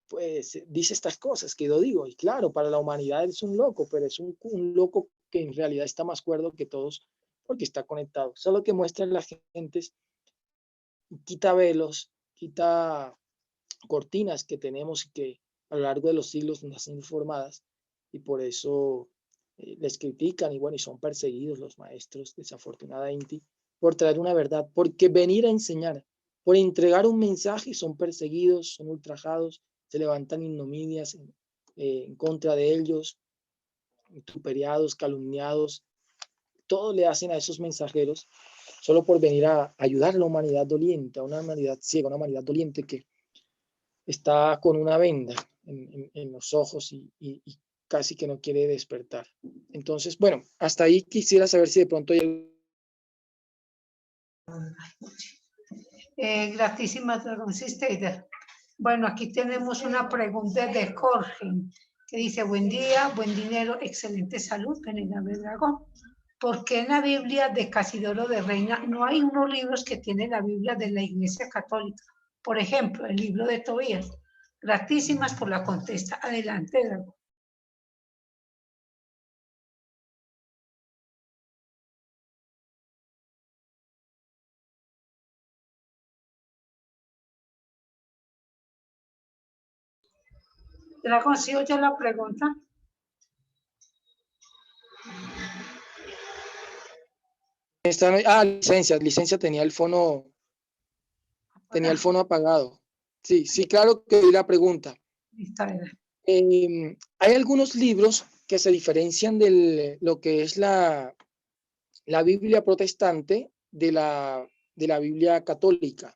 pues dice estas cosas que yo digo. Y claro, para la humanidad es un loco, pero es un loco que en realidad está más cuerdo que todos porque está conectado. Solo que muestran las gentes, quita velos, quita cortinas que tenemos y que a lo largo de los siglos nos han formadas, y por eso les critican y bueno, y son perseguidos los maestros desafortunadamente por traer una verdad, porque venir a enseñar, por entregar un mensaje, son perseguidos, son ultrajados, se levantan ignominias en contra de ellos, vituperados, calumniados, todo le hacen a esos mensajeros solo por venir a ayudar a la humanidad doliente, a una humanidad ciega, una humanidad doliente que está con una venda en los ojos y casi que no quiere despertar. Entonces, bueno, hasta ahí quisiera saber si de pronto hay... Gratísimas, don Sister. Bueno, aquí tenemos una pregunta de Jorge, que dice, buen día, buen dinero, excelente salud, Penela Dragón. ¿Por qué en la Biblia de Casidoro de Reina no hay unos libros que tiene la Biblia de la Iglesia Católica? Por ejemplo, el libro de Tobías. Gratísimas por la contesta. Adelante, Dragón. Dragón, ¿sí oye la pregunta? Licencia, tenía el fono apagado. Sí, sí, claro que vi la pregunta. Hay algunos libros que se diferencian de lo que es la Biblia protestante de la Biblia católica.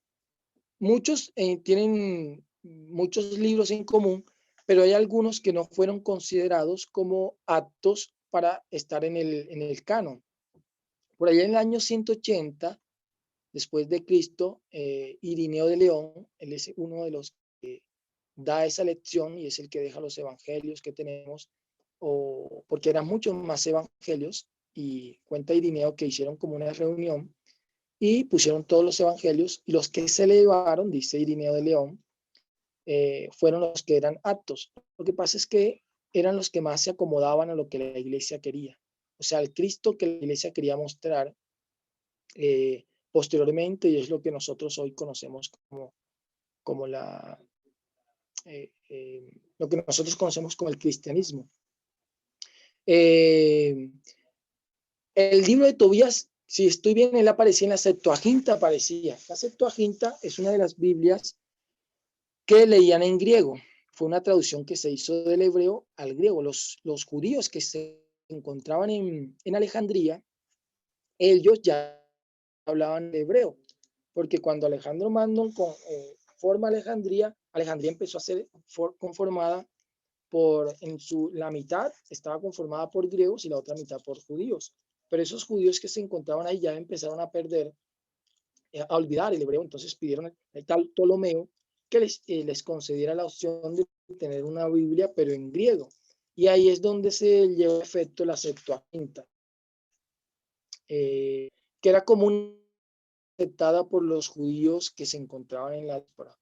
Muchos tienen muchos libros en común, pero hay algunos que no fueron considerados como aptos para estar en el canon. Por allá en el año 180 después de Cristo, Irineo de León, él es uno de los que da esa lección y es el que deja los evangelios que tenemos, porque eran muchos más evangelios, y cuenta Irineo que hicieron como una reunión y pusieron todos los evangelios, y los que se elevaron, dice Irineo de León, fueron los que eran aptos. Lo que pasa es que eran los que más se acomodaban a lo que la iglesia quería. O sea, el Cristo que la iglesia quería mostrar posteriormente, y es lo que nosotros hoy conocemos como lo que nosotros conocemos como el cristianismo. El libro de Tobías, si estoy bien, él aparecía en la Septuaginta, aparecía. La Septuaginta es una de las Biblias que leían en griego. Fue una traducción que se hizo del hebreo al griego. Los judíos que se encontraban en Alejandría, ellos ya hablaban hebreo, porque cuando Alejandro Magno forma Alejandría empezó a ser conformada la mitad estaba conformada por griegos y la otra mitad por judíos. Pero esos judíos que se encontraban ahí ya empezaron a perder, a olvidar el hebreo, entonces pidieron al tal Ptolomeo que les concediera la opción de tener una Biblia, pero en griego. Y ahí es donde se llevó a efecto la Septuaginta, que era común aceptada por los judíos que se encontraban en la diáspora.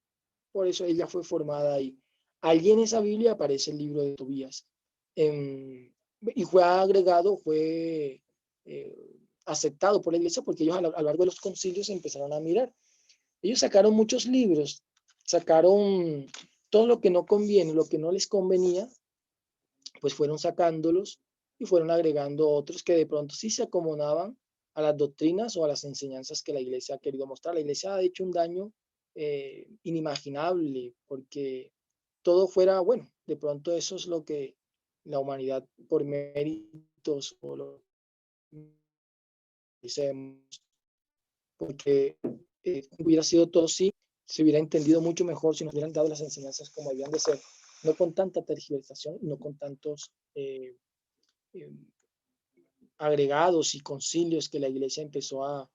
Por eso ella fue formada ahí. Allí en esa Biblia aparece el libro de Tobías. Y fue agregado, fue aceptado por la iglesia, porque ellos a lo largo de los concilios empezaron a mirar. Ellos sacaron muchos libros, sacaron todo lo que no conviene, lo que no les convenía, pues fueron sacándolos y fueron agregando otros que de pronto sí se acomodaban a las doctrinas o a las enseñanzas que la iglesia ha querido mostrar. La iglesia ha hecho un daño inimaginable, porque todo fuera, bueno, de pronto eso es lo que la humanidad por méritos o lo dicemos, porque hubiera sido todo sí, se hubiera entendido mucho mejor si nos hubieran dado las enseñanzas como debían de ser, no con tanta tergiversación y no con tantos agregados y concilios que la iglesia empezó a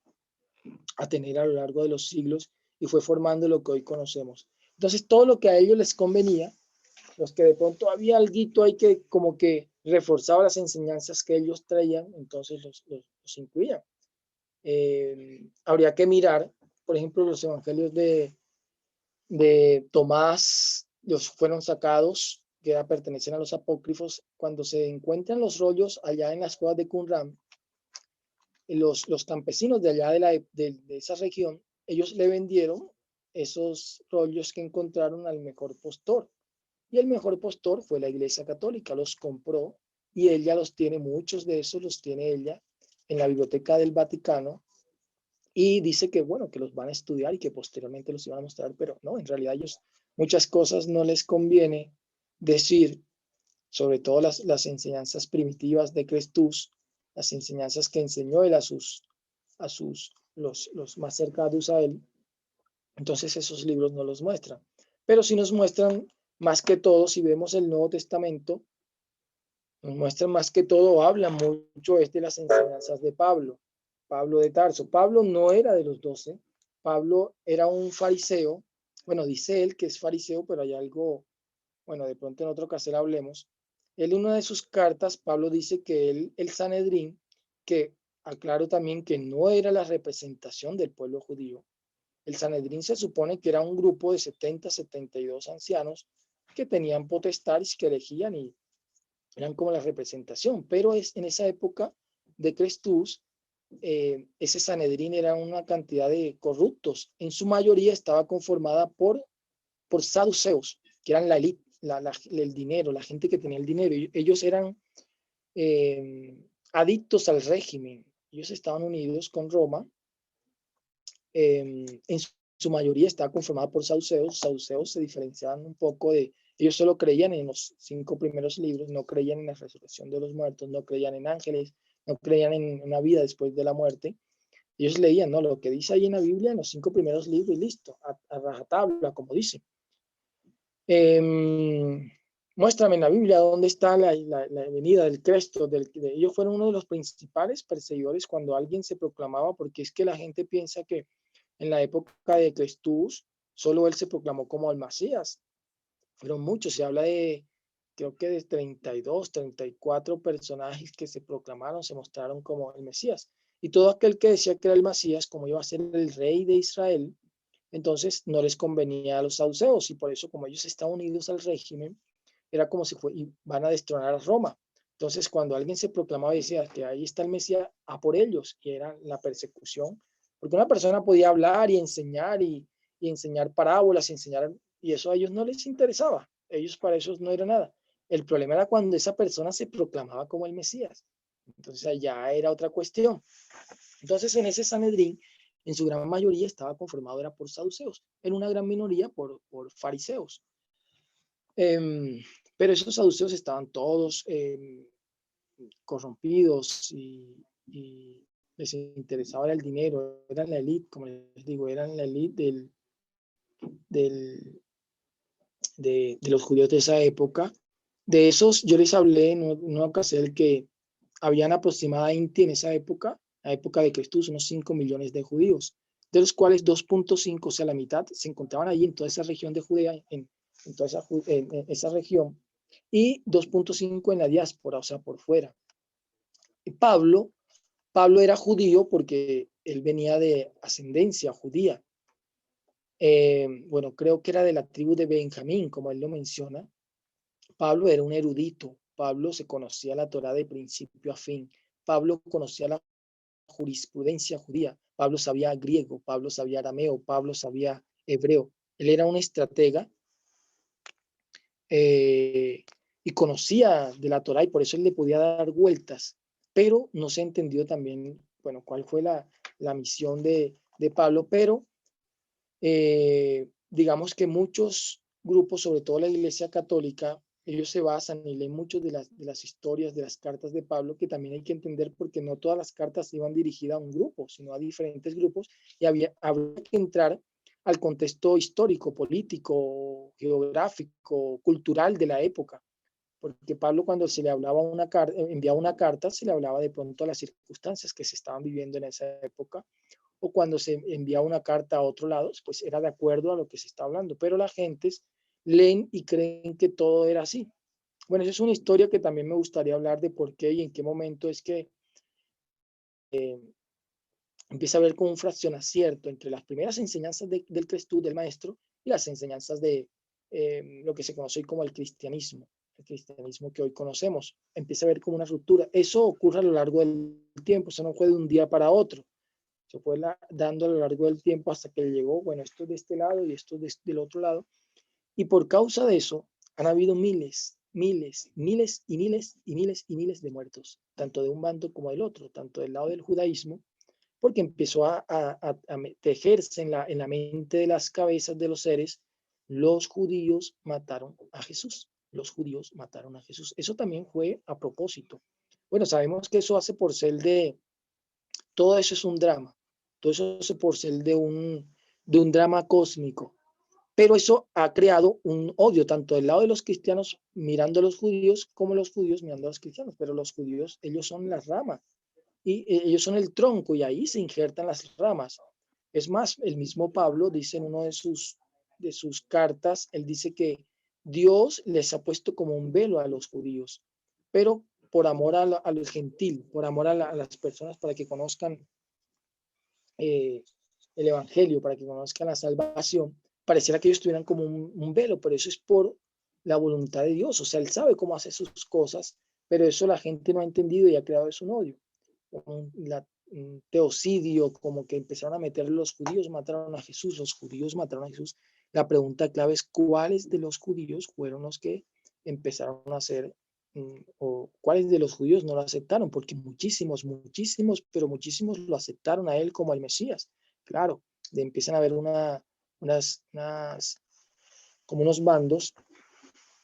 tener a lo largo de los siglos y fue formando lo que hoy conocemos. Entonces, todo lo que a ellos les convenía, los que de pronto había algo ahí que como que reforzaba las enseñanzas que ellos traían, entonces los incluían. Habría que mirar, por ejemplo, los evangelios de Tomás, los fueron sacados, que pertenecen a los apócrifos. Cuando se encuentran los rollos allá en las cuevas de Qumran, los campesinos de allá de esa región, ellos le vendieron esos rollos que encontraron al mejor postor. Y el mejor postor fue la Iglesia Católica, los compró y ella los tiene, muchos de esos los tiene ella en la Biblioteca del Vaticano, y dice que, bueno, que los van a estudiar y que posteriormente los iban a mostrar, pero no, en realidad ellos muchas cosas no les conviene decir, sobre todo las enseñanzas primitivas de Crestus, las enseñanzas que enseñó él a los más cercanos a él. Entonces esos libros no los muestran. pero sí nos muestran más que todo, si vemos el Nuevo Testamento, nos muestran más que todo, habla mucho de las enseñanzas de Pablo, Pablo de Tarso. Pablo no era de los 12, Pablo era un fariseo, bueno, dice él que es fariseo, pero hay algo, bueno, de pronto en otra ocasión hablemos. Él en una de sus cartas, Pablo dice que el Sanedrín, que aclaro también que no era la representación del pueblo judío, el Sanedrín se supone que era un grupo de 70, 72 ancianos que tenían potestades que elegían y eran como la representación, pero en esa época de Crestus, ese Sanedrín era una cantidad de corruptos, en su mayoría estaba conformada por saduceos, que eran la élite, el dinero, la gente que tenía el dinero. Ellos eran adictos al régimen, ellos estaban unidos con Roma, en su mayoría estaba conformada por saduceos. Saduceos se diferenciaban un poco ellos solo creían en los 5 primeros libros, no creían en la resurrección de los muertos, no creían en ángeles, no creían en una vida después de la muerte. Ellos leían, ¿no?, lo que dice ahí en la Biblia, en los 5 primeros libros, y listo, a rajatabla, como dice. Muéstrame en la Biblia dónde está la venida del Cristo. Ellos fueron uno de los principales perseguidores cuando alguien se proclamaba, porque es que la gente piensa que en la época de Crestus solo él se proclamó como el Mesías. Fueron muchos, se habla de, creo que de 32, 34 personajes que se proclamaron, se mostraron como el Mesías. Y todo aquel que decía que era el Mesías, como iba a ser el rey de Israel, entonces no les convenía a los saduceos, y por eso, como ellos estaban unidos al régimen, era como si van a destronar a Roma. Entonces, cuando alguien se proclamaba y decía que ahí está el Mesías, a por ellos, y era la persecución, porque una persona podía hablar y enseñar parábolas, y eso a ellos no les interesaba. Ellos para eso no era nada. El problema era cuando esa persona se proclamaba como el Mesías. Entonces allá era otra cuestión. Entonces en ese Sanedrín, en su gran mayoría estaba conformado era por saduceos, en una gran minoría por fariseos. Pero esos saduceos estaban todos corrompidos y les interesaba el dinero, eran la élite, como les digo, eran la élite de los judíos de esa época. De esos yo les hablé en una ocasión que habían aproximadamente en esa época, la época de Cristo, unos 5 millones de judíos, de los cuales 2.5, o sea, la mitad, se encontraban allí en toda esa región de Judea, en toda esa región, y 2.5 en la diáspora, o sea, por fuera. Y Pablo era judío porque él venía de ascendencia judía. Bueno, creo que era de la tribu de Benjamín, como él lo menciona. Pablo era un erudito. Pablo se conocía la Torá de principio a fin. Pablo conocía la jurisprudencia judía. Pablo sabía griego, Pablo sabía arameo, Pablo sabía hebreo. Él era un estratega y conocía de la Torá, y por eso él le podía dar vueltas, pero no se entendió también, bueno, cuál fue la misión de Pablo, pero digamos que muchos grupos, sobre todo la Iglesia Católica, ellos se basan y leen mucho de las historias, de las cartas de Pablo, que también hay que entender porque no todas las cartas iban dirigidas a un grupo, sino a diferentes grupos, y habría que entrar al contexto histórico, político, geográfico, cultural de la época. Porque Pablo, cuando se le hablaba enviaba una carta, se le hablaba de pronto a las circunstancias que se estaban viviendo en esa época, o cuando se enviaba una carta a otro lado, pues era de acuerdo a lo que se está hablando, pero la gente leen y creen que todo era así. Bueno, esa es una historia que también me gustaría hablar de por qué y en qué momento es que empieza a haber como un fraccionacierto entre las primeras enseñanzas del Cristo, del maestro, y las enseñanzas de lo que se conoce hoy como el cristianismo que hoy conocemos. Empieza a haber como una ruptura. Eso ocurre a lo largo del tiempo, eso no fue de un día para otro. Se fue dando a lo largo del tiempo hasta que llegó, bueno, esto de este lado y esto del otro lado. Y por causa de eso han habido miles de muertos, tanto de un bando como del otro, tanto del lado del judaísmo, porque empezó a tejerse en la mente de las cabezas de los seres. Los judíos mataron a Jesús. Los judíos mataron a Jesús. Eso también fue a propósito. Bueno, sabemos que eso hace por ser todo eso es un drama. Todo eso hace por ser de un drama cósmico. Pero eso ha creado un odio, tanto del lado de los cristianos mirando a los judíos, como los judíos mirando a los cristianos. Pero los judíos, ellos son las ramas, y ellos son el tronco, y ahí se injertan las ramas. Es más, el mismo Pablo dice en una de sus cartas, él dice que Dios les ha puesto como un velo a los judíos, pero por amor a los gentil, por amor a las personas, para que conozcan el evangelio, para que conozcan la salvación, pareciera que ellos tuvieran como un velo, pero eso es por la voluntad de Dios. O sea, él sabe cómo hace sus cosas, pero eso la gente no ha entendido y ha creado eso un odio. Un teocidio, como que empezaron a meter los judíos, mataron a Jesús, los judíos mataron a Jesús. La pregunta clave es cuáles de los judíos fueron los que empezaron a hacer, o cuáles de los judíos no lo aceptaron, porque muchísimos, pero muchísimos lo aceptaron a él como el Mesías. Claro, empiezan a haber como unos bandos,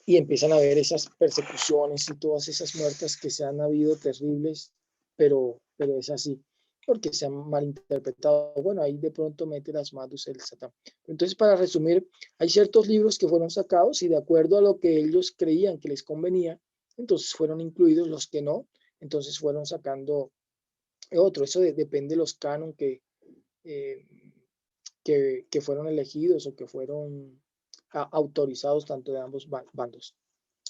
y empiezan a haber esas persecuciones y todas esas muertes que se han habido terribles, pero es así, porque se han malinterpretado. Bueno, ahí de pronto mete las manos el Satán. Entonces, para resumir, hay ciertos libros que fueron sacados y de acuerdo a lo que ellos creían que les convenía, entonces fueron incluidos. Los que no, entonces fueron sacando otro. Eso depende de los canon que fueron elegidos o que fueron autorizados, tanto de ambos bandos.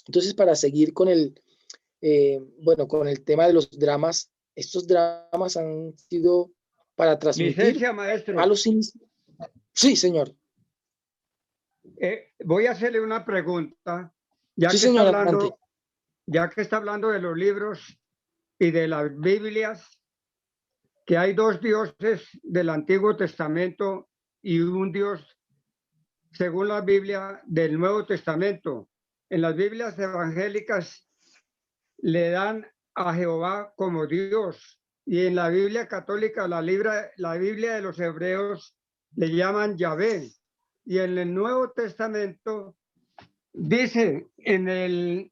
Entonces, para seguir con con el tema de los dramas, estos dramas han sido para transmitir Licencia, maestro. a los... Sí, señor. Voy a hacerle una pregunta, sí, señor, ya que está hablando de los libros y de las Biblias, que hay dos dioses del Antiguo Testamento y un Dios, según la Biblia, del Nuevo Testamento. En las Biblias evangélicas le dan a Jehová como Dios, y en la Biblia católica, la Biblia de los hebreos, le llaman Yahvé. Y en el Nuevo Testamento dice en el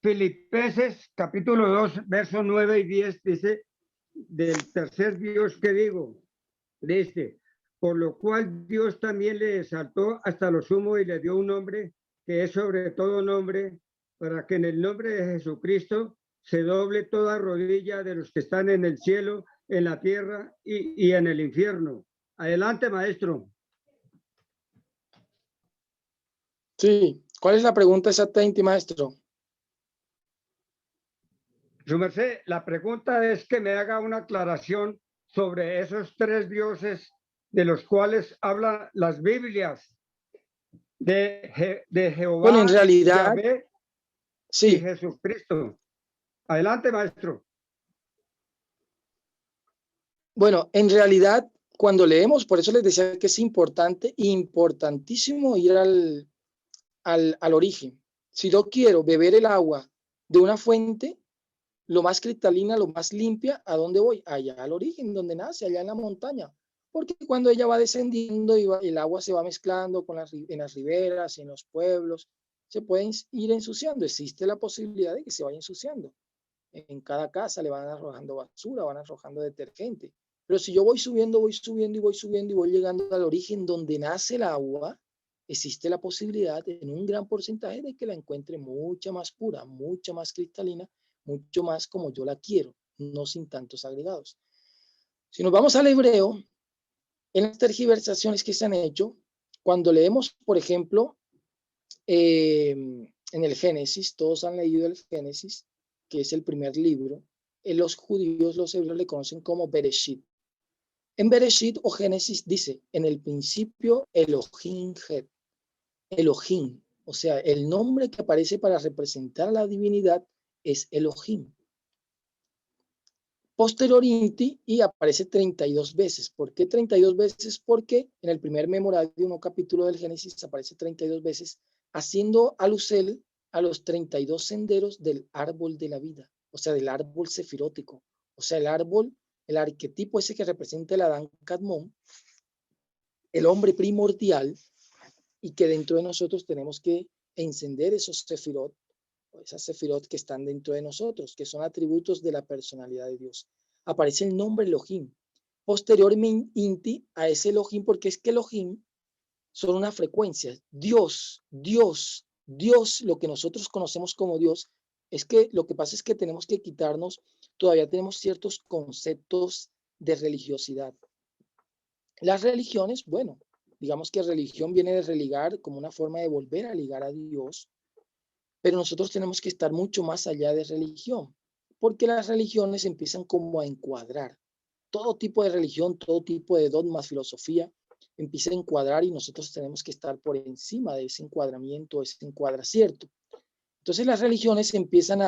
Filipenses capítulo 2, versos 9 y 10, dice, del tercer Dios que digo, dice, por lo cual Dios también le exaltó hasta lo sumo y le dio un nombre que es sobre todo nombre, para que en el nombre de Jesucristo se doble toda rodilla de los que están en el cielo, en la tierra y en el infierno. Adelante, maestro. Sí, ¿cuál es la pregunta exactamente, maestro? Su merced, la pregunta es que me haga una aclaración sobre esos tres dioses de los cuales hablan las Biblias, de Jehová, bueno, en realidad, Yahvé sí. y Jesucristo. Adelante, maestro. Bueno, en realidad, cuando leemos, por eso les decía que es importantísimo ir al origen. Si yo quiero beber el agua de una fuente, lo más cristalina, lo más limpia, ¿a dónde voy? Allá al origen, donde nace, allá en la montaña. Porque cuando ella va descendiendo, el agua se va mezclando en las riberas, en los pueblos, se pueden ir ensuciando. Existe la posibilidad de que se vaya ensuciando. En cada casa le van arrojando basura, van arrojando detergente. Pero si yo voy subiendo y voy llegando al origen donde nace el agua, existe la posibilidad en un gran porcentaje de que la encuentre mucha más pura, mucha más cristalina, mucho más como yo la quiero, no sin tantos agregados. Si nos vamos al hebreo, en las tergiversaciones que se han hecho, cuando leemos, por ejemplo, en el Génesis, todos han leído el Génesis, que es el primer libro, los judíos, los hebreos le conocen como Bereshit. En Bereshit o Génesis dice, en el principio Elohim Het, Elohim, o sea, el nombre que aparece para representar a la divinidad es Elohim. Posteriormente, y aparece 32 veces. ¿Por qué 32 veces? Porque en el primer memorario, un capítulo del Génesis, aparece 32 veces, haciendo alusión a los 32 senderos del árbol de la vida, o sea, del árbol sefirótico, o sea, el árbol, el arquetipo ese que representa el Adán Kadmón, el hombre primordial, y que dentro de nosotros tenemos que encender esos sefirot, esas sefirot que están dentro de nosotros, que son atributos de la personalidad de Dios. Aparece el nombre Elohim. Posteriormente a ese Elohim, porque es que Elohim son una frecuencia. Dios, Dios, Dios, lo que nosotros conocemos como Dios, es que lo que pasa es que tenemos que quitarnos, todavía tenemos ciertos conceptos de religiosidad. Las religiones, bueno, digamos que religión viene de religar como una forma de volver a ligar a Dios, pero nosotros tenemos que estar mucho más allá de religión, porque las religiones empiezan como a encuadrar. Todo tipo de religión, todo tipo de dogmas, filosofía, empieza a encuadrar y nosotros tenemos que estar por encima de ese encuadramiento, ese encuadracierto. Entonces las religiones empiezan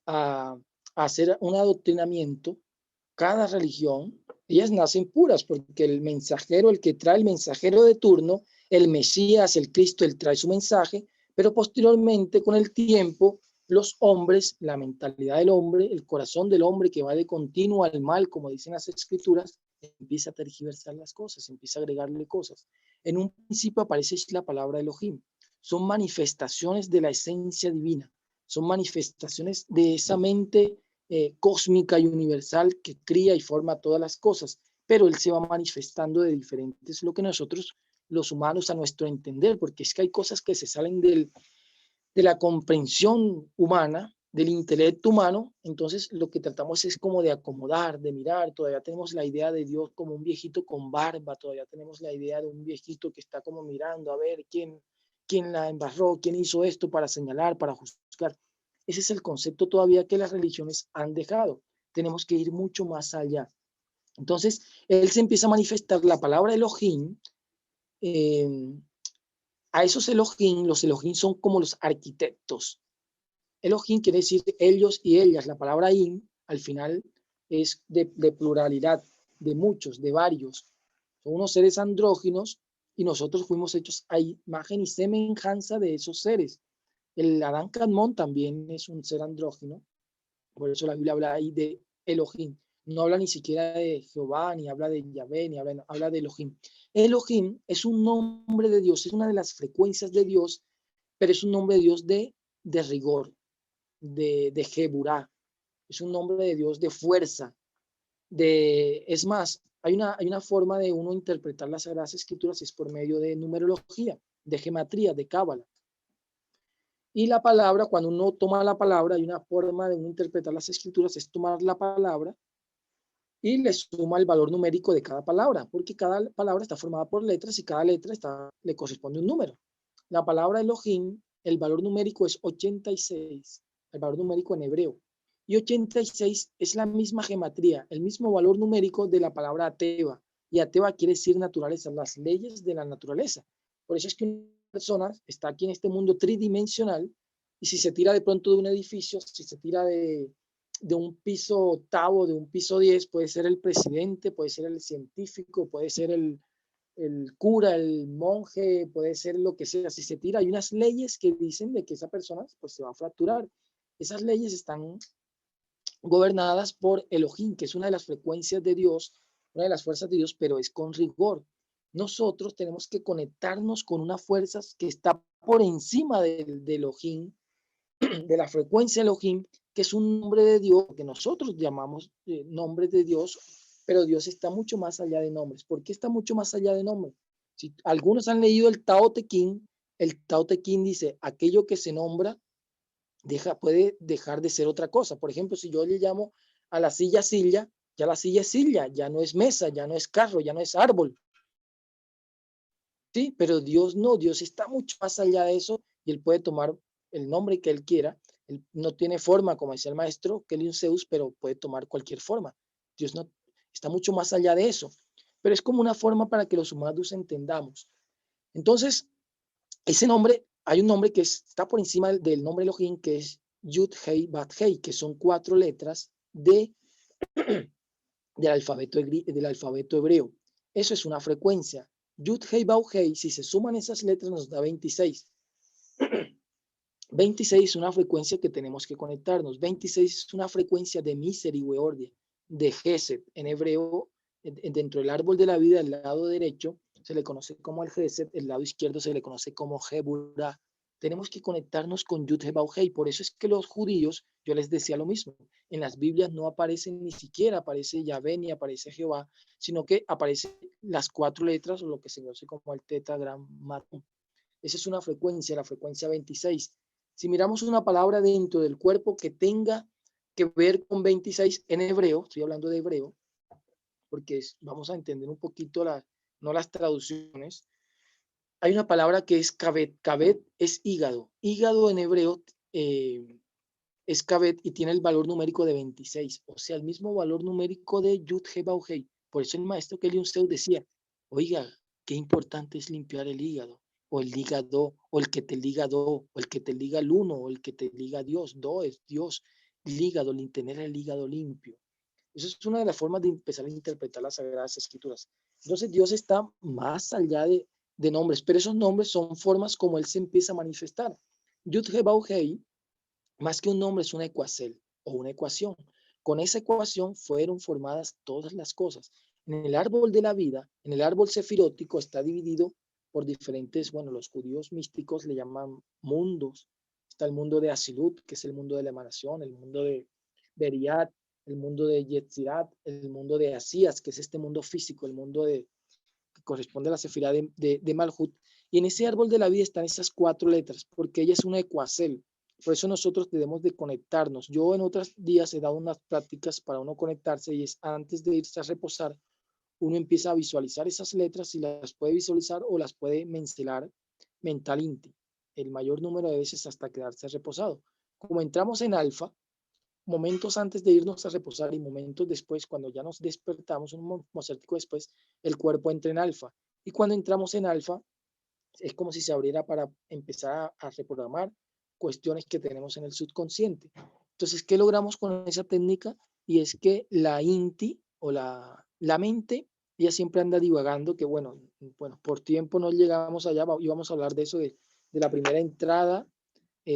a hacer un adoctrinamiento. Cada religión, ellas nacen puras porque el mensajero, el que trae el mensajero de turno, el Mesías, el Cristo, él trae su mensaje, pero posteriormente con el tiempo los hombres, la mentalidad del hombre, el corazón del hombre que va de continuo al mal, como dicen las escrituras, empieza a tergiversar las cosas, empieza a agregarle cosas. En un principio aparece la palabra Elohim. Son manifestaciones de la esencia divina, son manifestaciones de esa mente cósmica y universal que cría y forma todas las cosas, pero él se va manifestando de diferentes, lo que nosotros los humanos a nuestro entender, porque es que hay cosas que se salen de la comprensión humana, del intelecto humano, entonces lo que tratamos es como de acomodar, de mirar, todavía tenemos la idea de Dios como un viejito con barba, todavía tenemos la idea de un viejito que está como mirando a ver quién la embarró, quién hizo esto para señalar, para juzgar. Ese es el concepto todavía que las religiones han dejado. Tenemos que ir mucho más allá. Entonces, él se empieza a manifestar la palabra Elohim. A esos Elohim, los Elohim son como los arquitectos. Elohim quiere decir ellos y ellas. La palabra in, al final, es de pluralidad, de muchos, de varios. Son unos seres andróginos y nosotros fuimos hechos a imagen y semejanza de esos seres. El Adán Kadmon también es un ser andrógino, por eso la Biblia habla ahí de Elohim. No habla ni siquiera de Jehová, ni habla de Yahvé, ni habla de Elohim. Elohim es un nombre de Dios, es una de las frecuencias de Dios, pero es un nombre de Dios de rigor, de Jeburá. Es un nombre de Dios de fuerza. Es más, hay una forma de uno interpretar las Sagradas Escrituras, es por medio de numerología, de gematría, de cábala. Y la palabra, cuando uno toma la palabra, hay una forma de uno interpretar las escrituras, es tomar la palabra y le suma el valor numérico de cada palabra, porque cada palabra está formada por letras y cada letra le corresponde un número. La palabra Elohim, el valor numérico es 86, el valor numérico en hebreo. Y 86 es la misma gematría, el mismo valor numérico de la palabra Ateva. Y Ateva quiere decir naturaleza, las leyes de la naturaleza. Por eso es que una persona está aquí en este mundo tridimensional y si se tira de pronto de un edificio, si se tira de un piso octavo, de un piso 10, puede ser el presidente, puede ser el científico, puede ser el cura, el monje, puede ser lo que sea. Si se tira, hay unas leyes que dicen de que esa persona pues, se va a fracturar. Esas leyes están gobernadas por Elohim, que es una de las frecuencias de Dios, una de las fuerzas de Dios, pero es con rigor. Nosotros tenemos que conectarnos con una fuerza que está por encima de Elohim, de la frecuencia Elohim, que es un nombre de Dios, que nosotros llamamos nombre de Dios, pero Dios está mucho más allá de nombres. ¿Por qué está mucho más allá de nombres? Si algunos han leído el Tao Te Ching, el Tao Te Ching dice, aquello que se nombra puede dejar de ser otra cosa. Por ejemplo, si yo le llamo a la silla silla, ya la silla es silla, ya no es mesa, ya no es carro, ya no es árbol. Sí, pero Dios no, Dios está mucho más allá de eso y Él puede tomar el nombre que Él quiera. Él no tiene forma, como decía el maestro, que Kelly Zeus, pero puede tomar cualquier forma. Dios no está mucho más allá de eso, pero es como una forma para que los humanos entendamos. Entonces, ese nombre, hay un nombre que está por encima del nombre Elohim, que es Yud Hei Bat Hei, que son 4 letras del alfabeto hebreo. Eso es una frecuencia. Yud Hei Bau Hei, si se suman esas letras nos da 26. 26 es una frecuencia que tenemos que conectarnos. 26 es una frecuencia de misericordia, de Gesed. En hebreo, dentro del árbol de la vida, el lado derecho se le conoce como el Gesed, el lado izquierdo se le conoce como Geburah. tenemos que conectarnos con Yud He Vav Hei. Por eso es que los judíos, yo les decía lo mismo, en las Biblias no aparece ni siquiera aparece Yahvé ni aparece Jehová, sino que aparecen las 4 letras o lo que se conoce como el tetragramaton. Esa es una frecuencia, la frecuencia 26. Si miramos una palabra dentro del cuerpo que tenga que ver con 26 en hebreo, estoy hablando de hebreo, porque vamos a entender un poquito no las traducciones. Hay una palabra que es kabet. Kabet es hígado. Hígado en hebreo es kabet y tiene el valor numérico de 26, o sea, el mismo valor numérico de Yud He Vav Hei. Por eso el maestro Kelly Zeus decía, oiga, qué importante es limpiar el hígado, o el hígado, o el que te liga do, o el que te liga el uno, o el que te liga Dios. Do es Dios, el hígado, tener el hígado limpio. Eso es una de las formas de empezar a interpretar las Sagradas Escrituras. Entonces Dios está más allá de nombres, pero esos nombres son formas como Él se empieza a manifestar. Yud He Vav Hei, más que un nombre, es una ecuación o una ecuación. Con esa ecuación fueron formadas todas las cosas. En el árbol de la vida, en el árbol sefirótico, está dividido por diferentes, bueno, los judíos místicos le llaman mundos. Está el mundo de Asilut, que es el mundo de la emanación, el mundo de Beriat, el mundo de Yetzirat, el mundo de Asías, que es este mundo físico, el mundo que corresponde a la sefirá de Malhut. Y en ese árbol de la vida están esas 4 letras, porque ella es una ecuacel. Por eso nosotros debemos de conectarnos. Yo en otros días he dado unas prácticas para uno conectarse y es antes de irse a reposar, uno empieza a visualizar esas letras y las puede visualizar o las puede mencelar mental-inti, el mayor número de veces hasta quedarse reposado. Como entramos en alfa, momentos antes de irnos a reposar y momentos después, cuando ya nos despertamos, un mozertico después, el cuerpo entra en alfa. Y cuando entramos en alfa, es como si se abriera para empezar a reprogramar cuestiones que tenemos en el subconsciente. Entonces, ¿qué logramos con esa técnica? Y es que la INTI o la mente, ella siempre anda divagando, que bueno, por tiempo no llegamos allá, íbamos a hablar de eso, de la primera entrada,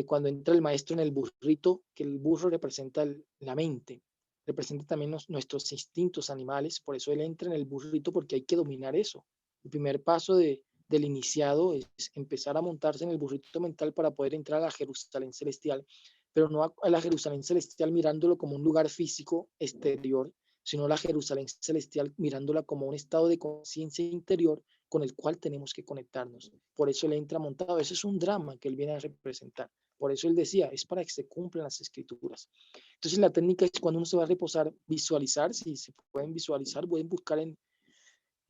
cuando entra el maestro en el burrito, que el burro representa la mente, representa también nuestros instintos animales, por eso él entra en el burrito porque hay que dominar eso. El primer paso del iniciado es empezar a montarse en el burrito mental para poder entrar a la Jerusalén celestial, pero no a la Jerusalén celestial mirándolo como un lugar físico exterior, sino la Jerusalén celestial mirándola como un estado de conciencia interior con el cual tenemos que conectarnos. Por eso él entra montado. Ese es un drama que él viene a representar. Por eso él decía, es para que se cumplan las escrituras. Entonces la técnica es cuando uno se va a reposar, visualizar, si se pueden visualizar, pueden buscar en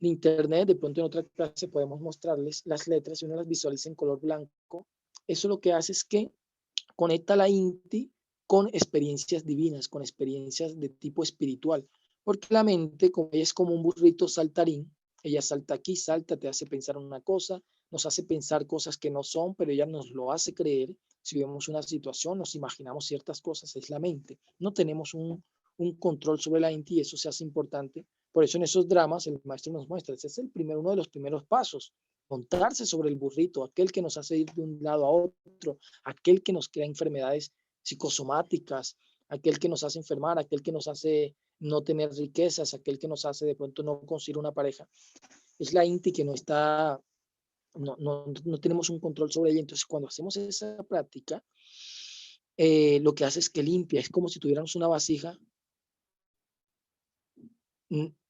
internet, de pronto en otra clase podemos mostrarles las letras y uno las visualiza en color blanco. Eso lo que hace es que conecta la INTI con experiencias divinas, con experiencias de tipo espiritual, porque la mente, como ella es como un burrito saltarín, ella salta aquí, salta, te hace pensar una cosa, nos hace pensar cosas que no son, pero ella nos lo hace creer. Si vemos una situación, nos imaginamos ciertas cosas, es la mente. No tenemos un control sobre la INTI y eso se hace importante. Por eso en esos dramas el maestro nos muestra, ese es uno de los primeros pasos, montarse sobre el burrito, aquel que nos hace ir de un lado a otro, aquel que nos crea enfermedades psicosomáticas, aquel que nos hace enfermar, aquel que nos hace no tener riquezas, aquel que nos hace de pronto no conseguir una pareja. Es la INTI que no tenemos un control sobre ella. Entonces, cuando hacemos esa práctica, lo que hace es que limpia, es como si tuviéramos una vasija,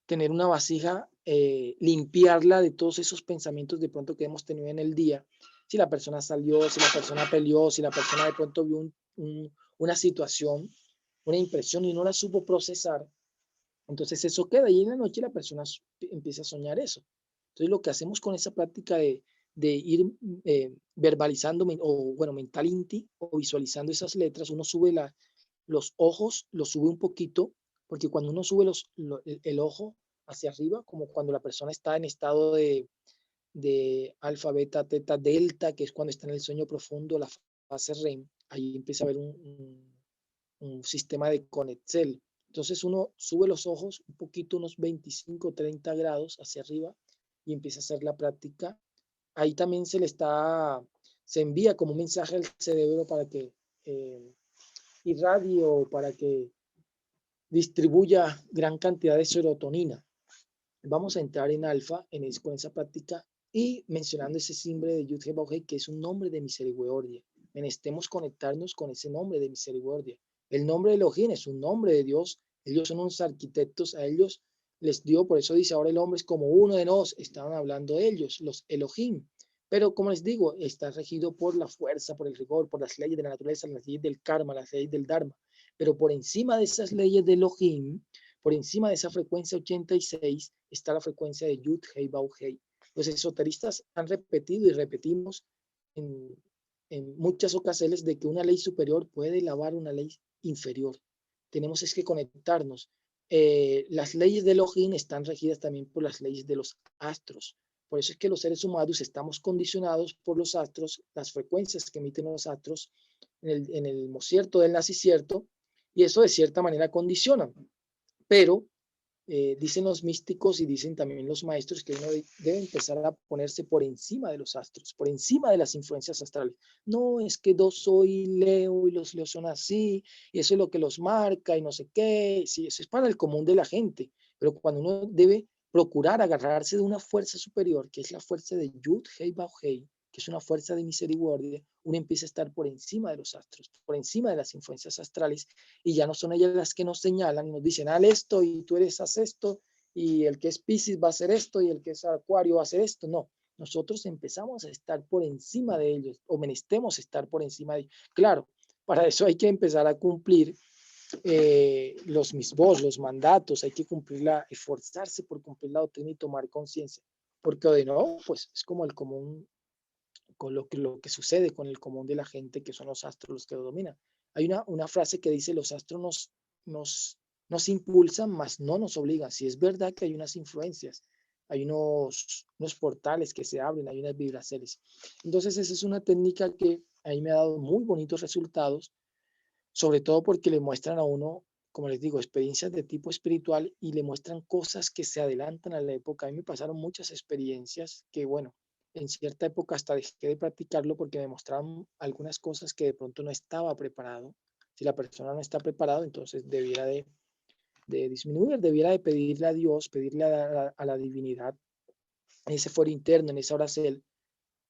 tener una vasija, limpiarla de todos esos pensamientos de pronto que hemos tenido en el día. Si la persona salió, si la persona peleó, si la persona de pronto vio una situación, una impresión y no la supo procesar, entonces eso queda y en la noche la persona empieza a soñar eso. Entonces lo que hacemos con esa práctica de ir verbalizando o bueno, mental inti o visualizando esas letras, uno sube los ojos, los sube un poquito, porque cuando uno sube el ojo hacia arriba, como cuando la persona está en estado de alfa, beta, teta, delta, que es cuando está en el sueño profundo, la fase REM, ahí empieza a haber un sistema de Conexel. Entonces uno sube los ojos un poquito, unos 25, 30 grados hacia arriba y empieza a hacer la práctica. Ahí también se envía como un mensaje al cerebro para que irradie o para que distribuya gran cantidad de serotonina. Vamos a entrar en alfa con esa práctica y mencionando ese símbolo de Yud He Vav He, que es un nombre de misericordia. Menestemos conectarnos con ese nombre de misericordia. El nombre de Elohim es un nombre de Dios. Ellos son unos arquitectos, a ellos les dio, por eso dice, ahora el hombre es como uno de nos, estaban hablando ellos, los Elohim. Pero como les digo, está regido por la fuerza, por el rigor, por las leyes de la naturaleza, las leyes del karma, las leyes del dharma. Pero por encima de esas leyes de Elohim, por encima de esa frecuencia 86, está la frecuencia de Yud Hei Vav Hei. Los esoteristas han repetido y repetimos en muchas ocasiones de que una ley superior puede lavar una ley inferior. Tenemos es que conectarnos. Las leyes de Elohim están regidas también por las leyes de los astros. Por eso es que los seres humanos estamos condicionados por los astros, las frecuencias que emiten los astros en el mocierto del nacicierto, y eso de cierta manera condiciona. Pero dicen los místicos y dicen también los maestros que uno debe empezar a ponerse por encima de los astros, por encima de las influencias astrales. No, es que yo soy Leo y los Leos son así, y eso es lo que los marca y no sé qué. Sí, eso es para el común de la gente, pero cuando uno debe procurar agarrarse de una fuerza superior, que es la fuerza de Yud Hei Vav Hei, que es una fuerza de misericordia, uno empieza a estar por encima de los astros, por encima de las influencias astrales, y ya no son ellas las que nos señalan y nos dicen, haz esto y tú haz esto, y el que es Piscis va a hacer esto y el que es Acuario va a hacer esto. No, nosotros empezamos a estar por encima de ellos, o menestemos estar por encima de ellos. Claro, para eso hay que empezar a cumplir los misbos, los mandatos, hay que cumplirla, esforzarse por cumplir la doctrina y tomar conciencia, porque de no, pues es como el común, con lo que sucede con el común de la gente, que son los astros los que lo dominan. Hay una frase que dice, los astros nos impulsan, mas no nos obligan. Si es verdad que hay unas influencias, hay unos portales que se abren, hay unas vibraciones. Entonces esa es una técnica que a mí me ha dado muy bonitos resultados, sobre todo porque le muestran a uno, como les digo, experiencias de tipo espiritual y le muestran cosas que se adelantan a la época. A mí me pasaron muchas experiencias que, bueno, en cierta época hasta dejé de practicarlo porque me mostraban algunas cosas que de pronto no estaba preparado. Si la persona no está preparada, entonces debiera de disminuir, debiera de pedirle a Dios, pedirle a la divinidad, en ese fuero interno, en esa oración,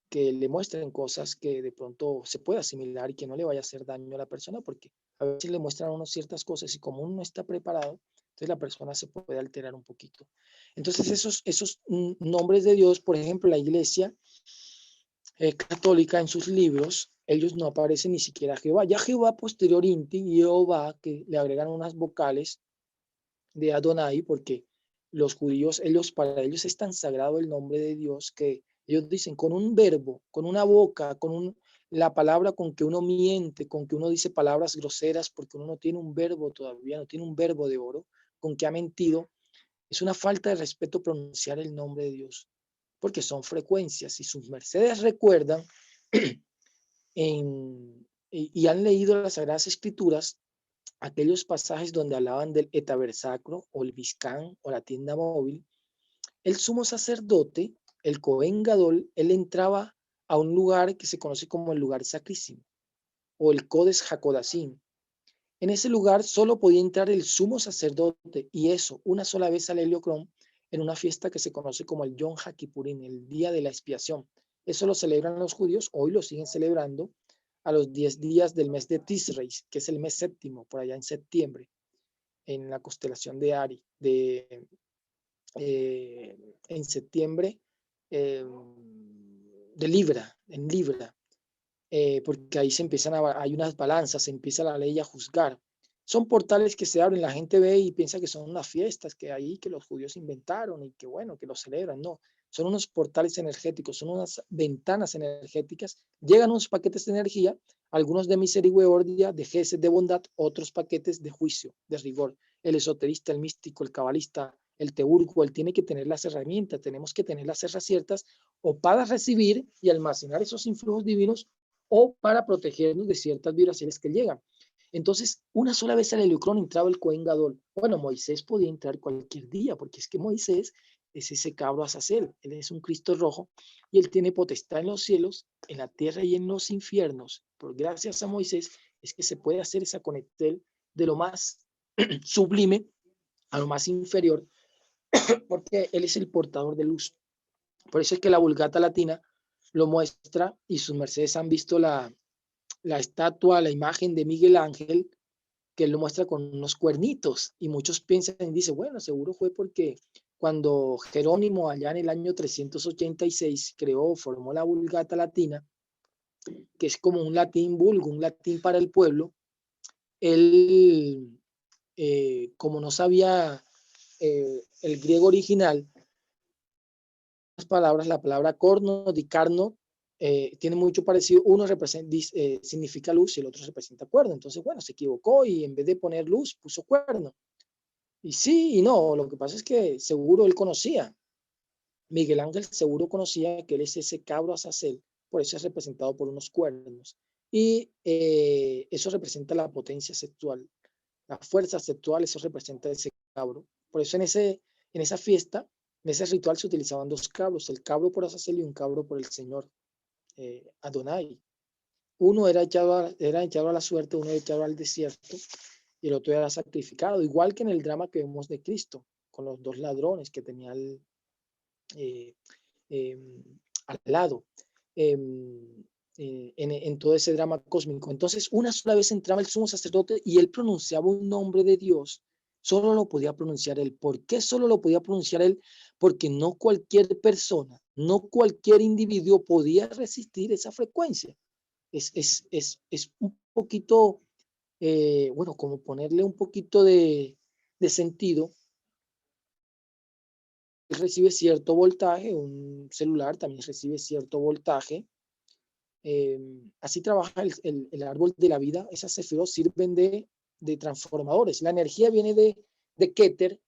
que le muestren cosas que de pronto se pueda asimilar y que no le vaya a hacer daño a la persona, porque a veces le muestran a uno ciertas cosas y como uno no está preparado, entonces la persona se puede alterar un poquito. Entonces esos nombres de Dios, por ejemplo, la iglesia católica en sus libros, ellos no aparecen ni siquiera Jehová. Ya Jehová posterior inti, Jehová, que le agregan unas vocales de Adonai, porque los judíos, para ellos es tan sagrado el nombre de Dios que ellos dicen con un verbo, con una boca, la palabra con que uno miente, con que uno dice palabras groseras, porque uno no tiene un verbo todavía, no tiene un verbo de oro, con que ha mentido, es una falta de respeto pronunciar el nombre de Dios, porque son frecuencias. Y sus mercedes recuerdan y han leído las Sagradas Escrituras, aquellos pasajes donde hablaban del etabersacro o el Vizcán o la tienda móvil, el sumo sacerdote, el Cohen Gadol, él entraba a un lugar que se conoce como el lugar sacrísimo o el Codes Hakodasim. En ese lugar solo podía entrar el sumo sacerdote, y eso una sola vez al Heliocrón, en una fiesta que se conoce como el Yom HaKippurim, el día de la expiación. Eso lo celebran los judíos, hoy lo siguen celebrando a los 10 días del mes de Tishrei, que es el mes séptimo, por allá en septiembre, en la constelación de Ari, en septiembre, de Libra, en Libra, porque ahí hay unas balanzas, se empieza la ley a juzgar. Son portales que se abren, la gente ve y piensa que son unas fiestas que ahí que los judíos inventaron y que bueno, que los celebran. No, son unos portales energéticos, son unas ventanas energéticas. Llegan unos paquetes de energía, algunos de misericordia, de gesed, de bondad, otros paquetes de juicio, de rigor. El esoterista, el místico, el cabalista, el teurgo, él tiene que tener las herramientas, tenemos que tener las herramientas ciertas o para recibir y almacenar esos influjos divinos o para protegernos de ciertas vibraciones que llegan. Entonces, una sola vez al Heliocrón entraba el Cohen Gadol. Bueno, Moisés podía entrar cualquier día, porque es que Moisés es ese cabro Azazel, él es un Cristo rojo y él tiene potestad en los cielos, en la tierra y en los infiernos. Por gracias a Moisés es que se puede hacer esa conexión de lo más sublime a lo más inferior, porque él es el portador de luz. Por eso es que la Vulgata Latina lo muestra y sus mercedes han visto la estatua, la imagen de Miguel Ángel, que él lo muestra con unos cuernitos y muchos piensan y dicen, bueno, seguro fue porque cuando Jerónimo allá en el año 386 formó la Vulgata Latina, que es como un latín vulgo, un latín para el pueblo, él, como no sabía el griego original, las palabras, la palabra corno, di carno, tiene mucho parecido. Uno significa luz y el otro representa cuerno. Entonces, bueno, se equivocó y en vez de poner luz, puso cuerno. Y sí y no, lo que pasa es que seguro él conocía, Miguel Ángel seguro conocía que él es ese cabro Azazel, por eso es representado por unos cuernos. Y eso representa la potencia sexual, la fuerza sexual, eso representa ese cabro. Por eso en esa fiesta, en ese ritual se utilizaban dos cabros, el cabro por Azazel y un cabro por el Señor Adonai. Uno era echado a la suerte, uno era echado al desierto y el otro era sacrificado, igual que en el drama que vemos de Cristo, con los dos ladrones que tenía eh, eh, al lado, en todo ese drama cósmico. Entonces, una sola vez entraba el sumo sacerdote y él pronunciaba un nombre de Dios, solo lo podía pronunciar él. ¿Por qué solo lo podía pronunciar él? Porque no cualquier persona, no cualquier individuo podía resistir esa frecuencia. Es un poquito, bueno, como ponerle un poquito de sentido. Recibe cierto voltaje, un celular también recibe cierto voltaje. Así trabaja el árbol de la vida. Esas sefirot sirven de transformadores. La energía viene de Keter,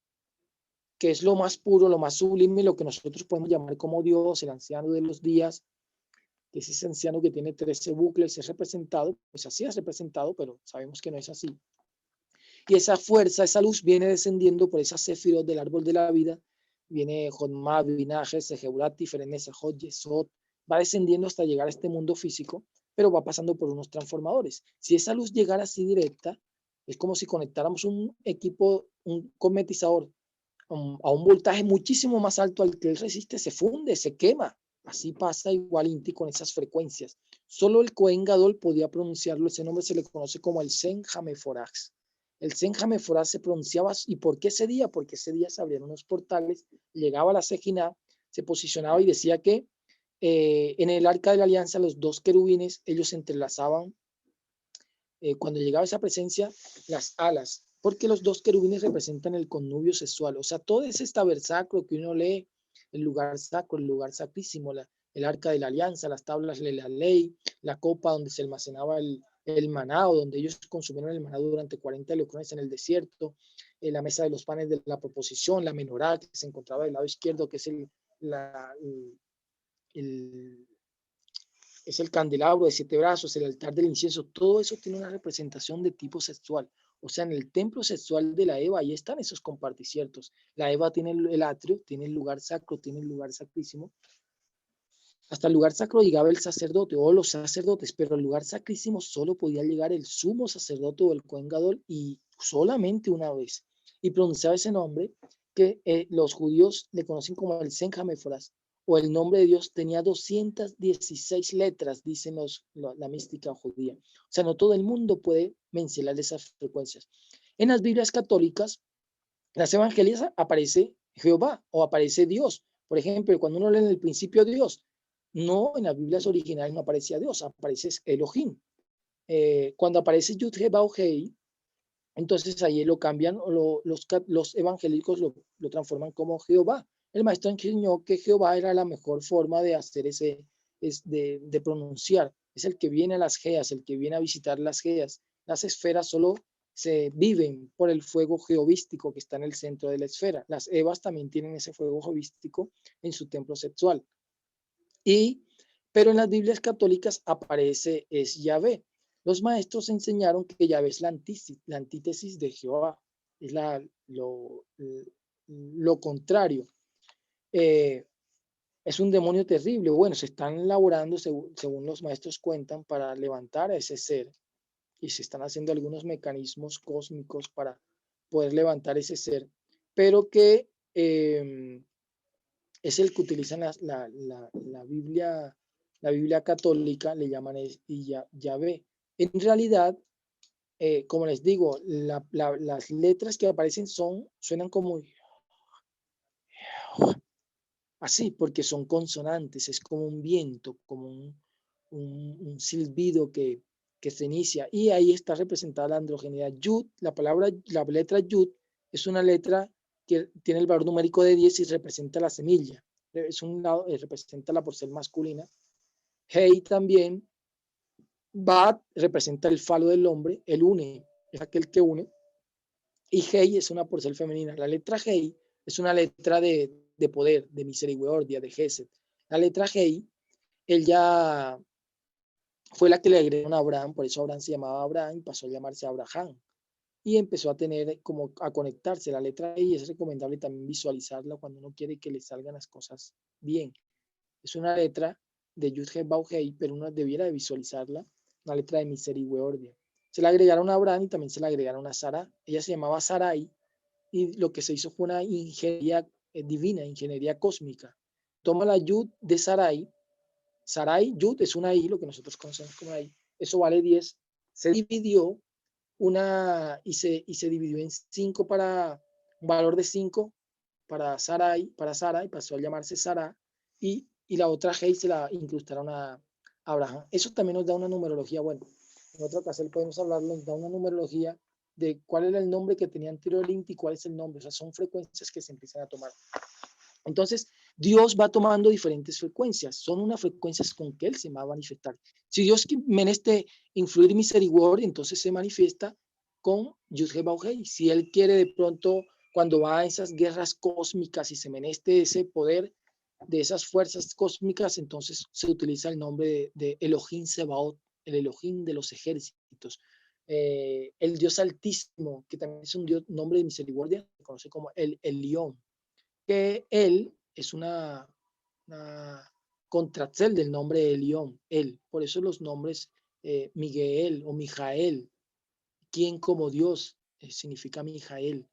que es lo más puro, lo más sublime, lo que nosotros podemos llamar como Dios, el anciano de los días, que es ese anciano que tiene 13 bucles, es representado, pues así es representado, pero sabemos que no es así. Y esa fuerza, esa luz viene descendiendo por esas sefirot del árbol de la vida, viene Jodma, Binaje, Sejeurati, Ferenesa, Jod, Yesod, va descendiendo hasta llegar a este mundo físico, pero va pasando por unos transformadores. Si esa luz llegara así directa, es como si conectáramos un equipo, un cometizador, a un voltaje muchísimo más alto al que él resiste, se funde, se quema. Así pasa igual Inti con esas frecuencias. Solo el Cohen Gadol podía pronunciarlo, ese nombre se le conoce como el Sen Hameforax. El Sen Hameforax se pronunciaba, ¿y por qué ese día? Porque ese día se abrían unos portales, llegaba a la Sejina, se posicionaba y decía que en el arca de la alianza los dos querubines, ellos se entrelazaban cuando llegaba esa presencia, las alas, porque los dos querubines representan el connubio sexual, o sea, todo ese tabernáculo que uno lee, el lugar sacro, el lugar sacrísimo, el arca de la alianza, las tablas de la ley, la copa donde se almacenaba el maná, donde ellos consumieron el maná durante 40 elecrones en el desierto, la mesa de los panes de la proposición, la menorá que se encontraba del lado izquierdo, que es el candelabro de 7 brazos, el altar del incienso, todo eso tiene una representación de tipo sexual. O sea, en el templo sexual de la Eva, ahí están esos comparticiertos. La Eva tiene el atrio, tiene el lugar sacro, tiene el lugar sacrísimo. Hasta el lugar sacro llegaba el sacerdote o los sacerdotes, pero al lugar sacrísimo solo podía llegar el sumo sacerdote o el Cohen Gadol y solamente una vez. Y pronunciaba ese nombre que los judíos le conocen como el Sen Hameforas, o el nombre de Dios tenía 216 letras, dicen la mística judía. O sea, no todo el mundo puede mencionar esas frecuencias. En las Biblias católicas, las evangelias aparece Jehová o aparece Dios. Por ejemplo, cuando uno lee en el principio Dios, no, en las Biblias originales no aparecía Dios, aparece Elohim. Cuando aparece Yud He Bau Hei, entonces ahí lo cambian, los evangélicos lo transforman como Jehová. El maestro enseñó que Jehová era la mejor forma de hacer de pronunciar. Es el que viene a las geas, el que viene a visitar las geas. Las esferas solo se viven por el fuego geovístico que está en el centro de la esfera. Las evas también tienen ese fuego geovístico en su templo sexual. Pero en las Biblias católicas aparece es Yahvé. Los maestros enseñaron que Yahvé es la antítesis de Jehová, es lo contrario. Es un demonio terrible. Bueno, se están elaborando, según los maestros cuentan, para levantar a ese ser y se están haciendo algunos mecanismos cósmicos para poder levantar ese ser, pero que es el que utilizan la Biblia católica, le llaman Yahvé. En realidad, como les digo, las letras que aparecen suenan como así, porque son consonantes, es como un viento, como un silbido que se inicia. Y ahí está representada la androgeneidad. Yud, la letra Yud es una letra que tiene el valor numérico de 10 y representa la semilla. Es un lado, representa la porcel masculina. Hei también. Bat representa el falo del hombre, el une, es aquel que une. Y Hei es una porcel femenina. La letra Hei es una letra de poder, de misericordia, de Gesed. La letra Hei, ella fue la que le agregaron a Abraham, por eso Abraham se llamaba Abraham y pasó a llamarse Abraham. Y empezó a tener como a conectarse. La letra Hei es recomendable también visualizarla cuando uno quiere que le salgan las cosas bien. Es una letra de Yud He Bau Hei, pero uno debiera de visualizarla, una letra de misericordia. Se la agregaron a Abraham y también se la agregaron a Sara. Ella se llamaba Sarai y lo que se hizo fue una ingeniería divina, ingeniería cósmica. Toma la Yud de Sarai. Sarai, Yud es una I, lo que nosotros conocemos como I. Eso vale 10. Se dividió y se dividió en 5 para un valor de 5 para Sarai, pasó a llamarse Sara y la otra Hei se la incrustaron a Abraham. Eso también nos da una numerología, bueno, en otra ocasión podemos hablar, nos da una numerología de cuál era el nombre que tenía anteriormente y cuál es el nombre, o sea, son frecuencias que se empiezan a tomar. Entonces, Dios va tomando diferentes frecuencias, son unas frecuencias con que Él se va a manifestar. Si Dios meneste influir misericordia, entonces se manifiesta con Yud He Bau Hei. Si Él quiere de pronto, cuando va a esas guerras cósmicas y se meneste ese poder de esas fuerzas cósmicas, entonces se utiliza el nombre de Elohim Sebaot, el Elohim de los ejércitos. El Dios Altísimo, que también es un Dios, nombre de misericordia, se conoce como el Elión, que él es una contracción del nombre de Elión, él. Por eso los nombres Miguel o Mijael, quien como Dios, significa Mijael.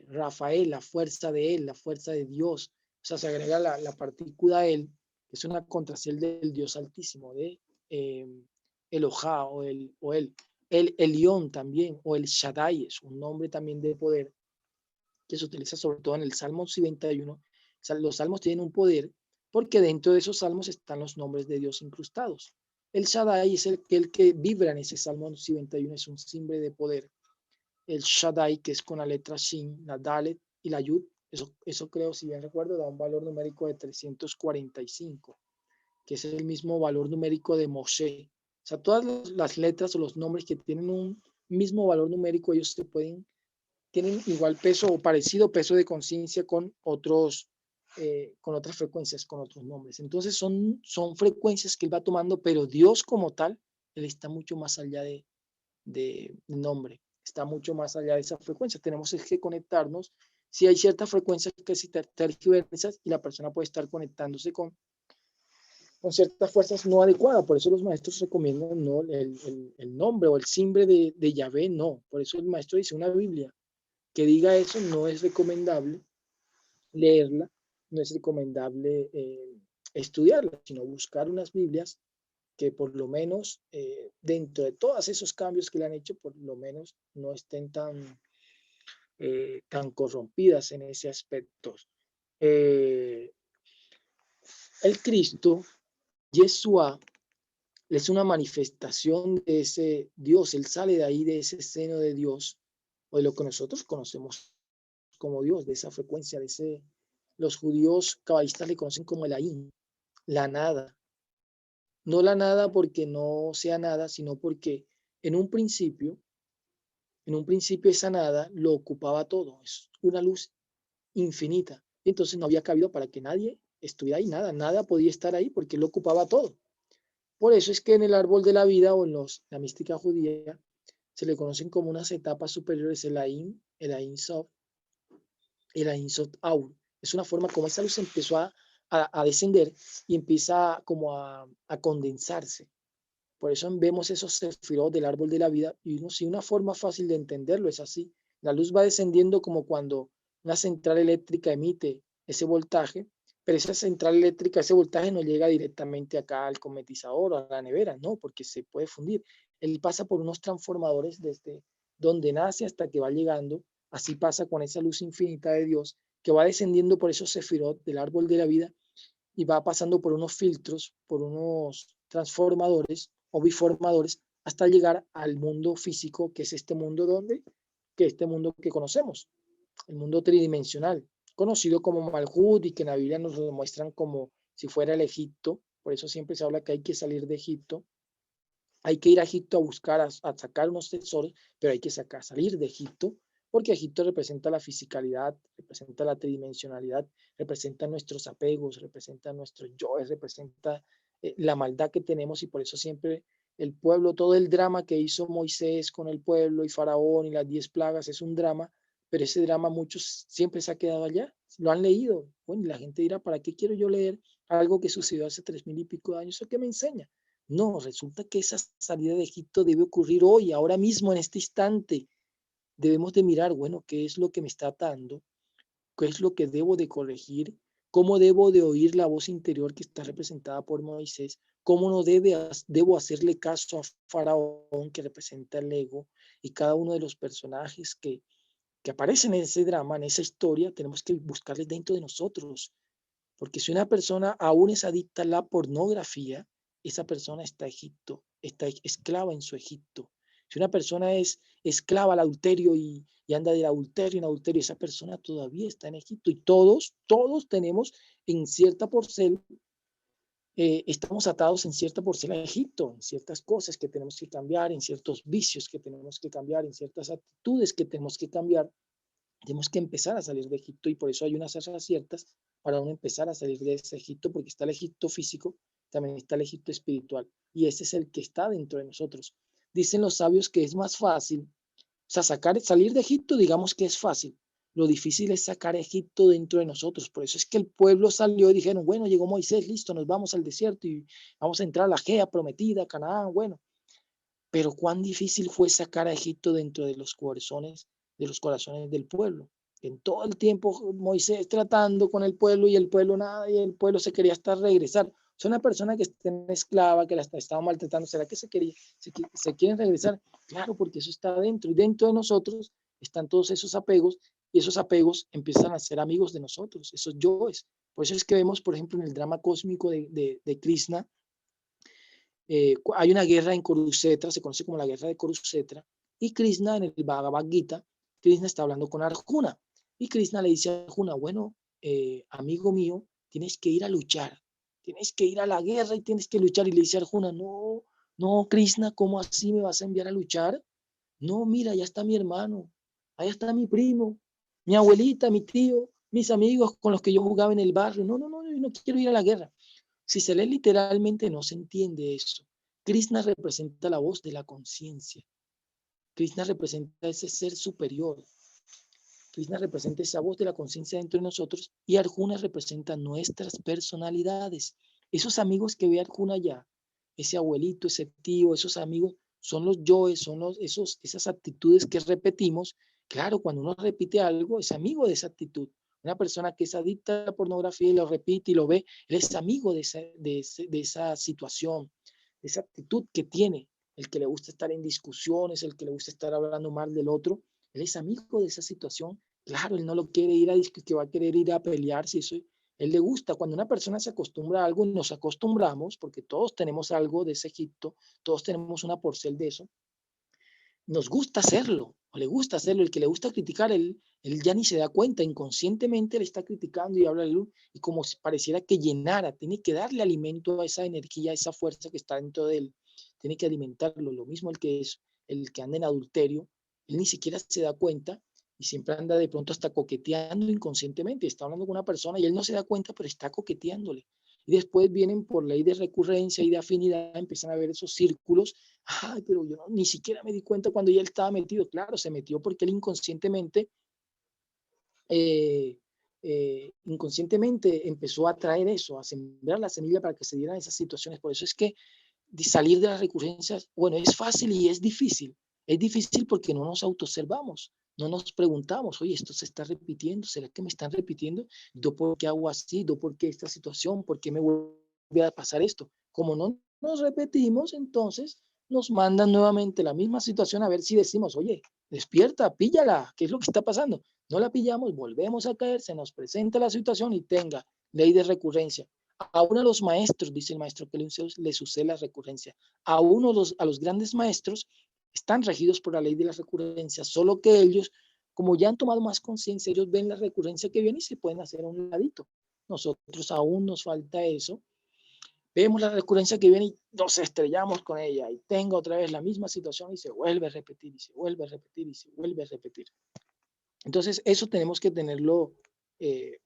Rafael, la fuerza de él, la fuerza de Dios. O sea, se agrega la partícula él, que es una contracción del Dios Altísimo, de Elohá o él. El Elión también, o el Shaddai, es un nombre también de poder que se utiliza sobre todo en el Salmo 91. O sea, los salmos tienen un poder porque dentro de esos salmos están los nombres de Dios incrustados. El Shaddai es el que vibra en ese Salmo 91, es un símbolo de poder. El Shaddai, que es con la letra Shin, la Dalet y la Yud, eso creo, si bien recuerdo, da un valor numérico de 345, que es el mismo valor numérico de Moshe. O sea, todas las letras o los nombres que tienen un mismo valor numérico, ellos tienen igual peso o parecido peso de conciencia con otras frecuencias, con otros nombres. Entonces son frecuencias que él va tomando, pero Dios como tal, él está mucho más allá de nombre, está mucho más allá de esa frecuencia. Tenemos que conectarnos. Si hay ciertas frecuencias que se tergiversan y la persona puede estar conectándose con ciertas fuerzas no adecuadas. Por eso los maestros recomiendan no el nombre o el simbre de Yahvé, no. Por eso el maestro dice una Biblia que diga eso no es recomendable leerla, no es recomendable estudiarla, sino buscar unas Biblias que por lo menos dentro de todos esos cambios que le han hecho, por lo menos no estén tan corrompidas en ese aspecto. El Cristo, Yeshua, es una manifestación de ese Dios, él sale de ahí, de ese seno de Dios, o de lo que nosotros conocemos como Dios, de esa frecuencia, los judíos cabalistas le conocen como el Ain, la nada. No la nada porque no sea nada, sino porque en un principio esa nada lo ocupaba todo, es una luz infinita. Entonces no había cabido para que nadie estuviera ahí, nada podía estar ahí porque lo ocupaba todo. Por eso es que en el árbol de la vida o en la mística judía se le conocen como unas etapas superiores, el Ain Sof, el Ain Sof Aur. Es una forma como esa luz empezó a descender y empieza como a condensarse. Por eso vemos esos sefirot del árbol de la vida y una forma fácil de entenderlo es así. La luz va descendiendo como cuando una central eléctrica emite ese voltaje, pero esa central eléctrica, ese voltaje no llega directamente acá al cometizador o a la nevera, no, porque se puede fundir. Él pasa por unos transformadores desde donde nace hasta que va llegando. Así pasa con esa luz infinita de Dios que va descendiendo por esos sefirot del árbol de la vida y va pasando por unos filtros, por unos transformadores o biformadores hasta llegar al mundo físico, que es este mundo este mundo que conocemos, el mundo tridimensional, conocido como Malhut y que en la Biblia nos lo muestran como si fuera el Egipto. Por eso siempre se habla que hay que salir de Egipto. Hay que ir a Egipto a buscar, a sacar unos tesoros, pero hay que salir de Egipto, porque Egipto representa la fisicalidad, representa la tridimensionalidad, representa nuestros apegos, representa nuestros yoes, representa la maldad que tenemos y por eso siempre el pueblo, todo el drama que hizo Moisés con el pueblo y Faraón y las 10 plagas es un drama, pero ese drama muchos siempre se ha quedado allá, lo han leído. Bueno, y la gente dirá, ¿para qué quiero yo leer algo que sucedió hace 3000 y pico de años? ¿Eso qué me enseña? No, resulta que esa salida de Egipto debe ocurrir hoy, ahora mismo, en este instante. Debemos de mirar, bueno, qué es lo que me está atando, qué es lo que debo de corregir, cómo debo de oír la voz interior que está representada por Moisés, cómo no debo hacerle caso a Faraón, que representa el ego, y cada uno de los personajes que aparecen en ese drama, en esa historia, tenemos que buscarles dentro de nosotros. Porque si una persona aún es adicta a la pornografía, esa persona está Egipto, está esclava en su Egipto. Si una persona es esclava al adulterio y anda de adulterio en adulterio, esa persona todavía está en Egipto. Y todos tenemos en cierta porcel, estamos atados en cierta porcel a Egipto, en ciertas cosas que tenemos que cambiar, en ciertos vicios que tenemos que cambiar, en ciertas actitudes que tenemos que cambiar. Tenemos que empezar a salir de Egipto y por eso hay unas horas ciertas para uno empezar a salir de ese Egipto, porque está el Egipto físico, también está el Egipto espiritual y ese es el que está dentro de nosotros. Dicen los sabios que es más fácil, o sea, salir de Egipto, digamos que es fácil. Lo difícil es sacar Egipto dentro de nosotros. Por eso es que el pueblo salió y dijeron, bueno, llegó Moisés, listo, nos vamos al desierto y vamos a entrar a la Gea prometida, Canaán, bueno. Pero cuán difícil fue sacar a Egipto dentro de los corazones del pueblo. En todo el tiempo Moisés tratando con el pueblo y el pueblo nada, y el pueblo se quería hasta regresar. O sea, una persona que está en esclava, que la estaba maltratando, ¿será que se quieren regresar? Claro, porque eso está dentro, y dentro de nosotros están todos esos apegos, y esos apegos empiezan a ser amigos de nosotros, esos yoes. Por eso es que vemos, por ejemplo, en el drama cósmico de Krishna, hay una guerra en Kurukshetra, se conoce como la guerra de Kurukshetra, y Krishna en el Bhagavad Gita, Krishna está hablando con Arjuna, y Krishna le dice a Arjuna, bueno, amigo mío, tienes que ir a luchar, tienes que ir a la guerra y tienes que luchar, y le dice a Arjuna, no, Krishna, ¿cómo así me vas a enviar a luchar? No, mira, allá está mi hermano, allá está mi primo, mi abuelita, mi tío, mis amigos con los que yo jugaba en el barrio, no, yo no quiero ir a la guerra. Si se lee literalmente no se entiende eso. Krishna representa la voz de la conciencia. Krishna representa ese ser superior. Krishna representa esa voz de la conciencia dentro de nosotros y Arjuna representa nuestras personalidades. Esos amigos que ve Arjuna allá, ese abuelito, ese tío, esos amigos, son los yoes, son esas actitudes que repetimos. Claro, cuando uno repite algo, es amigo de esa actitud. Una persona que es adicta a la pornografía y lo repite y lo ve, él es amigo de esa situación, de esa actitud que tiene. El que le gusta estar en discusiones, el que le gusta estar hablando mal del otro, él es amigo de esa situación. Claro, él no lo quiere ir a discutir, que va a querer ir a pelear, si eso, él le gusta. Cuando una persona se acostumbra a algo, nos acostumbramos, porque todos tenemos algo de ese Egipto, todos tenemos una porcel de eso, nos gusta hacerlo, o le gusta hacerlo. El que le gusta criticar, él ya ni se da cuenta, inconscientemente le está criticando y habla de luz, y como si pareciera que llenara, tiene que darle alimento a esa energía, a esa fuerza que está dentro de él, tiene que alimentarlo. Lo mismo el que anda en adulterio, él ni siquiera se da cuenta y siempre anda de pronto hasta coqueteando inconscientemente, está hablando con una persona y él no se da cuenta, pero está coqueteándole. Y después vienen por ley de recurrencia y de afinidad, empiezan a ver esos círculos. Ay, pero yo ni siquiera me di cuenta cuando ya él estaba metido. Claro, se metió porque él inconscientemente empezó a traer eso, a sembrar la semilla para que se dieran esas situaciones. Por eso es que salir de las recurrencias, bueno, es fácil y es difícil. Es difícil porque no nos autoobservamos, No nos preguntamos, oye, esto se está repitiendo, ¿será que me están repitiendo? ¿Yo por qué hago así? ¿Yo por qué esta situación? ¿Por qué me vuelve a pasar esto? Como no nos repetimos, entonces nos mandan nuevamente la misma situación a ver si decimos, oye, despierta, píllala, ¿qué es lo que está pasando? No la pillamos, volvemos a caer, se nos presenta la situación y tenga ley de recurrencia. Aún a los maestros, dice el maestro que le sucede la recurrencia. Aún a los grandes maestros están regidos por la ley de la recurrencia, solo que ellos, como ya han tomado más conciencia, ellos ven la recurrencia que viene y se pueden hacer a un ladito. Nosotros aún nos falta eso. Vemos la recurrencia que viene y nos estrellamos con ella y tengo otra vez la misma situación y se vuelve a repetir y se vuelve a repetir y se vuelve a repetir. Entonces, eso tenemos que tenerlo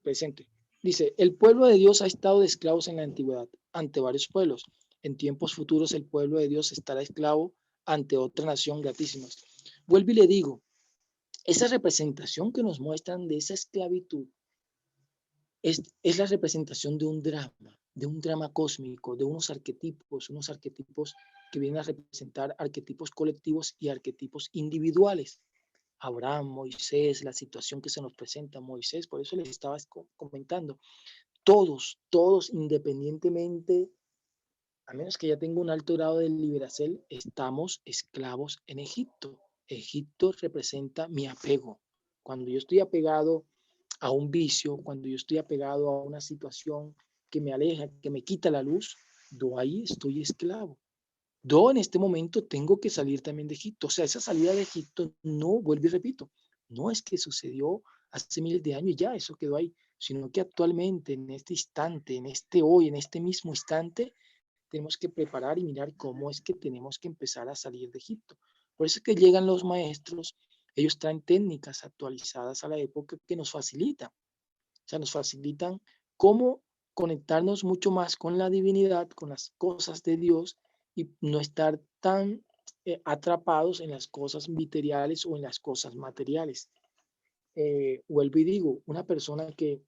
presente. Dice, el pueblo de Dios ha estado de esclavos en la antigüedad ante varios pueblos. En tiempos futuros el pueblo de Dios estará esclavo ante otra nación gratísima. Vuelvo y le digo, esa representación que nos muestran de esa esclavitud es la representación de un drama cósmico, de unos arquetipos que vienen a representar arquetipos colectivos y arquetipos individuales. Abraham, Moisés, la situación que se nos presenta, Moisés, por eso les estaba comentando, todos independientemente, a menos que ya tenga un alto grado de liberación, estamos esclavos en Egipto. Egipto representa mi apego. Cuando yo estoy apegado a un vicio, cuando yo estoy apegado a una situación que me aleja, que me quita la luz, yo ahí estoy esclavo. Yo en este momento tengo que salir también de Egipto. O sea, esa salida de Egipto no, vuelvo y repito, no es que sucedió hace miles de años y ya, eso quedó ahí, sino que actualmente, en este instante, en este hoy, en este mismo instante, tenemos que preparar y mirar cómo es que tenemos que empezar a salir de Egipto. Por eso es que llegan los maestros, ellos traen técnicas actualizadas a la época que nos facilitan. O sea, nos facilitan cómo conectarnos mucho más con la divinidad, con las cosas de Dios y no estar tan atrapados en las cosas materiales o en las cosas materiales. Vuelvo y digo, una persona que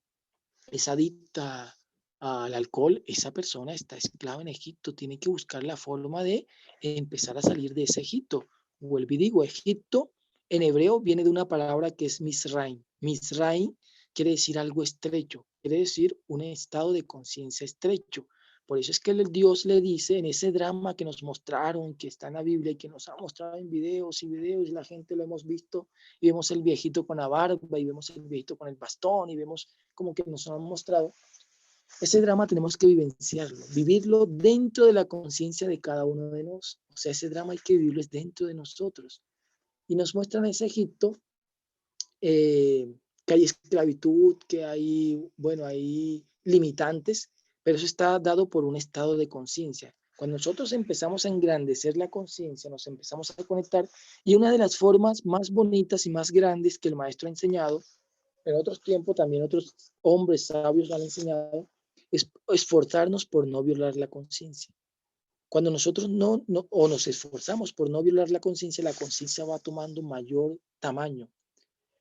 es adicta al alcohol, esa persona está esclava en Egipto, tiene que buscar la forma de empezar a salir de ese Egipto. Vuelvo y digo, Egipto en hebreo viene de una palabra que es Misraim. Misraim quiere decir algo estrecho, quiere decir un estado de conciencia estrecho. Por eso es que el Dios le dice en ese drama que nos mostraron, que está en la Biblia y que nos ha mostrado en videos y videos, y la gente lo hemos visto, y vemos el viejito con la barba, y vemos el viejito con el bastón, y vemos como que nos han mostrado. Ese drama tenemos que vivenciarlo, vivirlo dentro de la conciencia de cada uno de nosotros. O sea, ese drama hay que vivirlo dentro de nosotros. Y nos muestran ese Egipto, que hay esclavitud, que hay, bueno, hay limitantes, pero eso está dado por un estado de conciencia. Cuando nosotros empezamos a engrandecer la conciencia, nos empezamos a conectar, y una de las formas más bonitas y más grandes que el maestro ha enseñado, en otros tiempos también otros hombres sabios han enseñado, es esforzarnos por no violar la conciencia. Cuando nosotros o nos esforzamos por no violar la conciencia va tomando mayor tamaño.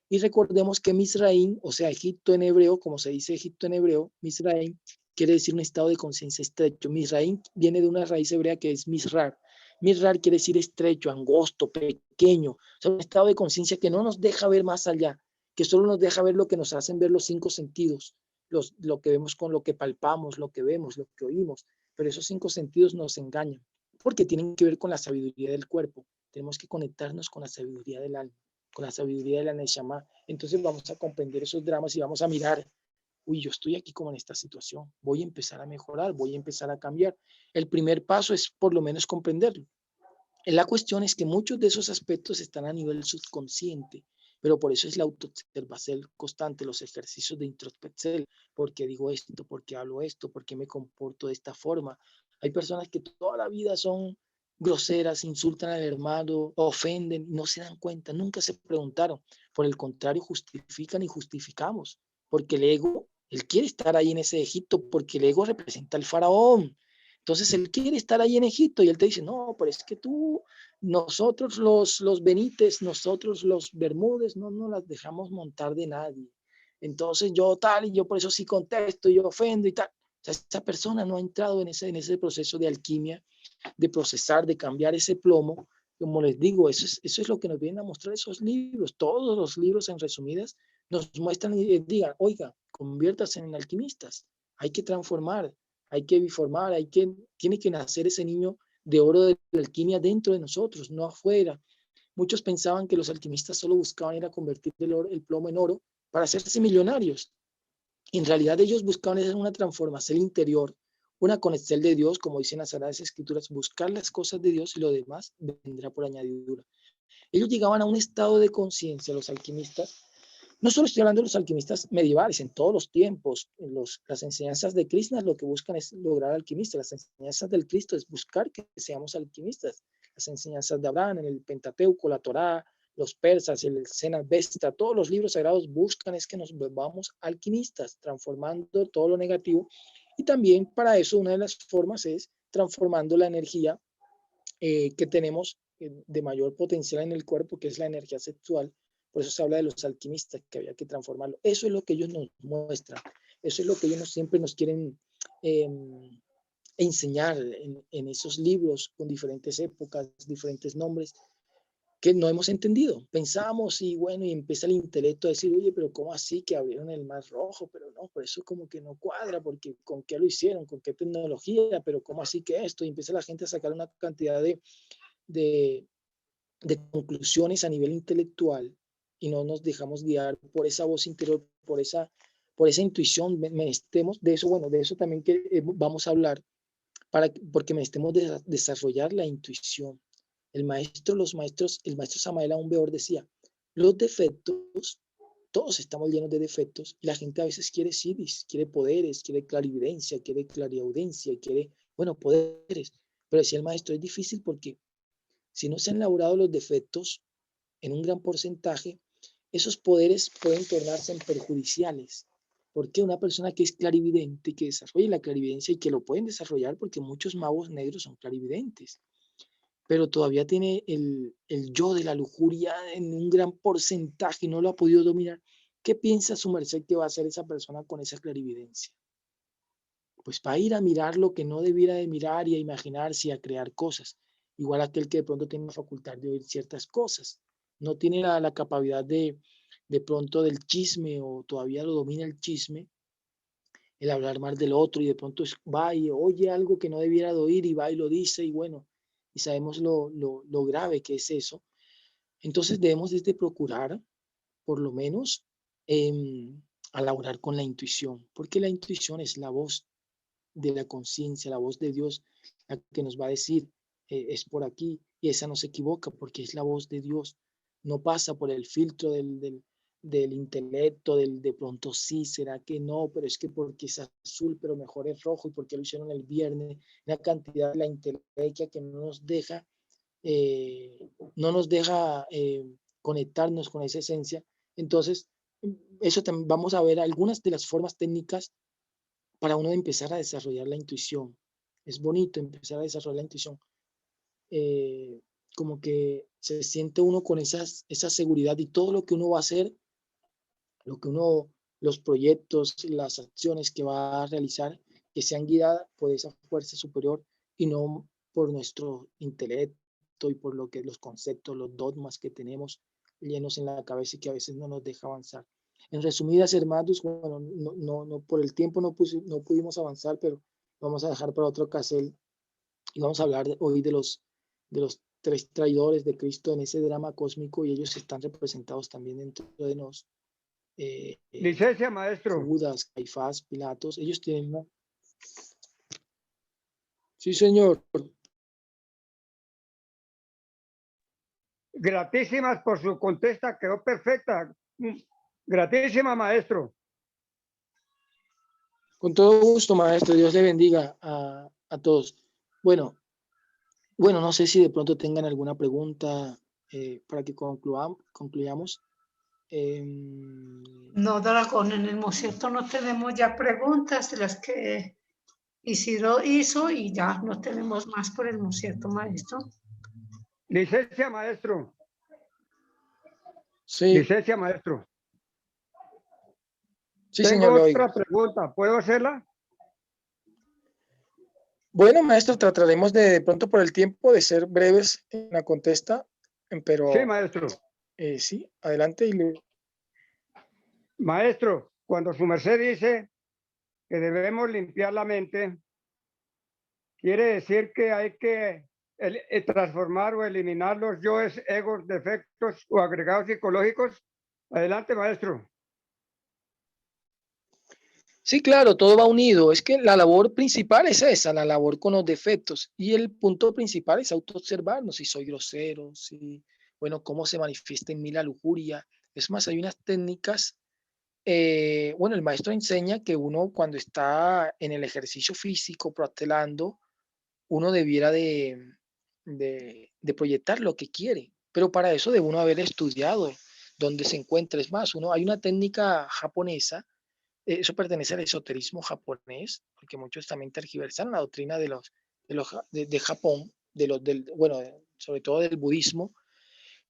Y recordemos que Misraim, o sea, Egipto en hebreo, como se dice Egipto en hebreo, Misraim quiere decir un estado de conciencia estrecho. Misraim viene de una raíz hebrea que es Misrar. Misrar quiere decir estrecho, angosto, pequeño. O sea, un estado de conciencia que no nos deja ver más allá, que solo nos deja ver lo que nos hacen ver los 5 sentidos, lo que vemos con lo que palpamos, lo que vemos, lo que oímos. Pero esos 5 sentidos nos engañan, porque tienen que ver con la sabiduría del cuerpo. Tenemos que conectarnos con la sabiduría del alma, con la sabiduría de la Neshama. Entonces vamos a comprender esos dramas y vamos a mirar, uy, yo estoy aquí como en esta situación, voy a empezar a mejorar, voy a empezar a cambiar. El primer paso es por lo menos comprenderlo. La cuestión es que muchos de esos aspectos están a nivel subconsciente, pero por eso es la autoobservación constante, los ejercicios de introspección. ¿Por qué digo esto? ¿Por qué hablo esto? ¿Por qué me comporto de esta forma? Hay personas que toda la vida son groseras, insultan al hermano, ofenden, no se dan cuenta, nunca se preguntaron. Por el contrario, justifican y justificamos, porque el ego, él quiere estar ahí en ese Egipto, porque el ego representa al faraón. Entonces él quiere estar ahí en Egipto y él te dice, no, pero es que tú, nosotros los Benites, nosotros los Bermúdez, no nos las dejamos montar de nadie. Entonces yo tal, y yo por eso sí contesto, y yo ofendo y tal. O sea, esa persona no ha entrado en ese proceso de alquimia, de procesar, de cambiar ese plomo como les digo, eso es lo que nos vienen a mostrar esos libros. Todos los libros, en resumidas, nos muestran y digan, oiga, conviértase en alquimistas. Hay que transformar, hay que biformar, tiene que nacer ese niño de oro de la alquimia dentro de nosotros, no afuera. Muchos pensaban que los alquimistas solo buscaban era convertir el plomo en oro para hacerse millonarios. En realidad ellos buscaban una transformación interior, una conexión de Dios, como dicen las Sagradas Escrituras, buscar las cosas de Dios y lo demás vendrá por añadidura. Ellos llegaban a un estado de conciencia, los alquimistas. No solo estoy hablando de los alquimistas medievales, en todos los tiempos, las enseñanzas de Krishna lo que buscan es lograr alquimistas, las enseñanzas del Cristo es buscar que seamos alquimistas, las enseñanzas de Abraham en el Pentateuco, la Torá, los persas, el Zenat-Vesta, todos los libros sagrados buscan es que nos volvamos alquimistas, transformando todo lo negativo, y también para eso una de las formas es transformando la energía que tenemos de mayor potencial en el cuerpo, que es la energía sexual. Por eso se habla de los alquimistas, que había que transformarlo. Eso es lo que ellos nos muestran. Eso es lo que ellos siempre nos quieren enseñar en esos libros con diferentes épocas, diferentes nombres, que no hemos entendido. Pensábamos y bueno, y empieza el intelecto a decir, oye, pero ¿cómo así que abrieron el Mar Rojo? Pero no, por eso como que no cuadra, porque ¿con qué lo hicieron? ¿Con qué tecnología? Pero ¿cómo así que esto? Y empieza la gente a sacar una cantidad de conclusiones a nivel intelectual y no nos dejamos guiar por esa voz interior, por esa intuición. Menestemos de eso, bueno, de eso también que vamos a hablar, porque menestemos desarrollar la intuición. El maestro Samael Aun Weor decía, los defectos, todos estamos llenos de defectos, y la gente a veces quiere siddhis, quiere poderes, quiere clarividencia, quiere clariaudiencia, quiere, bueno, poderes. Pero decía el maestro, es difícil porque si no se han elaborado los defectos en un gran porcentaje, esos poderes pueden tornarse en perjudiciales. Porque una persona que es clarividente, que desarrolla la clarividencia y que lo pueden desarrollar, porque muchos magos negros son clarividentes, pero todavía tiene el yo de la lujuria en un gran porcentaje y no lo ha podido dominar. ¿Qué piensa su merced que va a hacer esa persona con esa clarividencia? Pues va a ir a mirar lo que no debiera de mirar y a imaginarse y a crear cosas. Igual aquel que de pronto tiene la facultad de oír ciertas cosas. No tiene la capacidad de pronto del chisme, o todavía lo domina el chisme, el hablar mal del otro, y de pronto va y oye algo que no debiera de oír y va y lo dice, y bueno, y sabemos lo grave que es eso. Entonces debemos desde procurar, por lo menos, a laborar con la intuición, porque la intuición es la voz de la conciencia, la voz de Dios, la que nos va a decir, es por aquí, y esa no se equivoca porque es la voz de Dios, no pasa por el filtro del intelecto, de pronto sí, será que no, pero es que porque es azul, pero mejor es rojo, y porque lo hicieron el viernes, una cantidad de la intelequia que no nos deja conectarnos con esa esencia. Entonces, eso también vamos a ver algunas de las formas técnicas para uno empezar a desarrollar la intuición. Es bonito empezar a desarrollar la intuición. Como que se siente uno con esa seguridad, y todo lo que uno va a hacer, los proyectos, las acciones que va a realizar, que sean guiadas por esa fuerza superior y no por nuestro intelecto y por los conceptos, los dogmas que tenemos llenos en la cabeza y que a veces no nos deja avanzar. En resumidas, hermanos, bueno, no por el tiempo no pudimos avanzar, pero vamos a dejar para otro ocasión y vamos a hablar hoy de los tres traidores de Cristo en ese drama cósmico, y ellos están representados también dentro de nosotros. Licencia, maestro. Judas, Caifás, Pilatos, ellos tienen una... Sí, señor. Gratísimas por su contesta, quedó perfecta. Gratísima, maestro. Con todo gusto, maestro. Dios le bendiga a todos. Bueno, no sé si de pronto tengan alguna pregunta para que concluyamos. No, Dragón, en el concierto no tenemos ya preguntas de las que Isidro hizo, y ya no tenemos más por el concierto, maestro. Licencia, maestro. Sí. Licencia, maestro. Sí, Tengo señor, otra pregunta. ¿Puedo hacerla? Bueno, maestro, trataremos de pronto por el tiempo de ser breves en la contesta, Sí, pero maestro. sí, adelante. Maestro, cuando su merced dice que debemos limpiar la mente, quiere decir que hay que transformar o eliminar los yoes, egos, defectos o agregados psicológicos. Adelante, maestro. Sí, claro, todo va unido. Es que la labor principal es esa, la labor con los defectos. Y el punto principal es autoobservarnos, si soy grosero, si, bueno, cómo se manifiesta en mí la lujuria. Es más, hay unas técnicas, bueno, el maestro enseña que uno cuando está en el ejercicio físico, protelando, uno debiera de proyectar lo que quiere. Pero para eso debe uno haber estudiado dónde se encuentra. Es más, hay una técnica japonesa, eso pertenece al esoterismo japonés, porque muchos también tergiversaron la doctrina de Japón, bueno, sobre todo del budismo,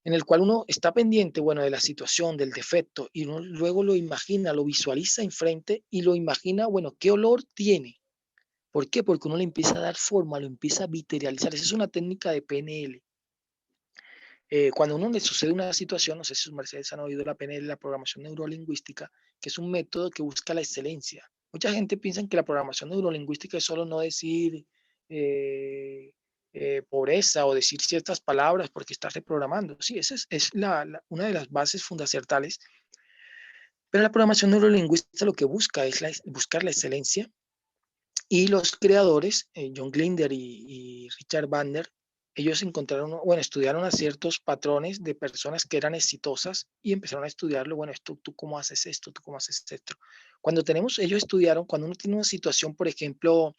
en el cual uno está pendiente, bueno, de la situación, del defecto, y uno luego lo imagina, lo visualiza enfrente y lo imagina, bueno, qué olor tiene. ¿Por qué? Porque uno le empieza a dar forma, lo empieza a materializar. Esa es una técnica de PNL. Cuando a uno le sucede una situación, no sé si sus mercedes han oído la PNL, la programación neurolingüística, que es un método que busca la excelencia. Mucha gente piensa que la programación neurolingüística es solo no decir eh, pobreza o decir ciertas palabras porque estás reprogramando. Sí, esa es una de las bases fundamentales. Pero la programación neurolingüística lo que busca es buscar la excelencia. Y los creadores, John Grinder y Richard Bandler, ellos encontraron, bueno, estudiaron a ciertos patrones de personas que eran exitosas y empezaron a estudiarlo, bueno, tú cómo haces esto, tú cómo haces esto. Ellos estudiaron, cuando uno tiene una situación, por ejemplo,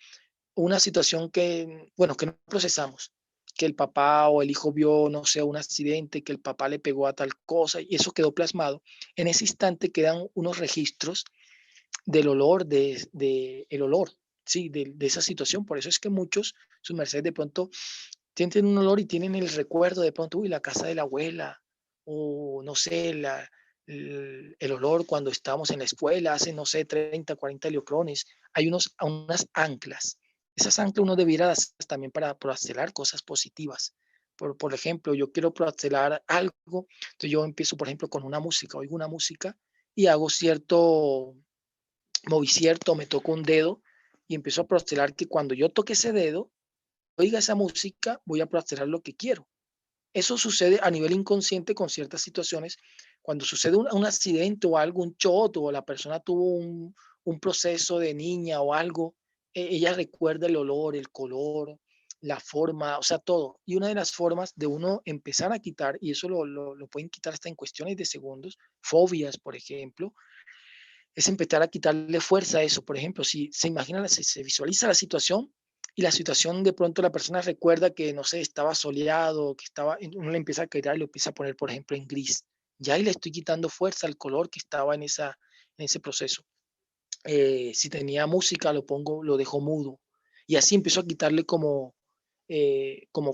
una situación que, bueno, que no procesamos, que el papá o el hijo vio, no sé, un accidente, que el papá le pegó a tal cosa y eso quedó plasmado, en ese instante quedan unos registros del olor, el olor, sí, de esa situación. Por eso es que muchos, sus mercedes de pronto tienen un olor y tienen el recuerdo de pronto, uy, la casa de la abuela, o no sé, el olor cuando estábamos en la escuela, hace, no sé, 30, 40 leocrones. Hay unas anclas. Esas anclas uno debiera hacer también para proacelar cosas positivas. Por ejemplo, yo quiero proacelar algo, entonces yo empiezo, por ejemplo, con una música, oigo una música y hago moví cierto, me toco un dedo y empiezo a prostelar que cuando yo toque ese dedo, oiga esa música, voy a prostelar lo que quiero. Eso sucede a nivel inconsciente con ciertas situaciones. Cuando sucede un accidente o algo, un choto, o la persona tuvo un proceso de niña o algo, ella recuerda el olor, el color, la forma, o sea, todo. Y una de las formas de uno empezar a quitar, y eso lo pueden quitar hasta en cuestiones de segundos, fobias, por ejemplo, es empezar a quitarle fuerza a eso. Por ejemplo, si se imagina, se visualiza la situación y la situación de pronto la persona recuerda que, no sé, estaba soleado, que estaba, uno le empieza a quitar y lo empieza a poner, por ejemplo, en gris. Ya ahí le estoy quitando fuerza al color que estaba en ese proceso. Si tenía música, lo dejo mudo. Y así empiezo a quitarle como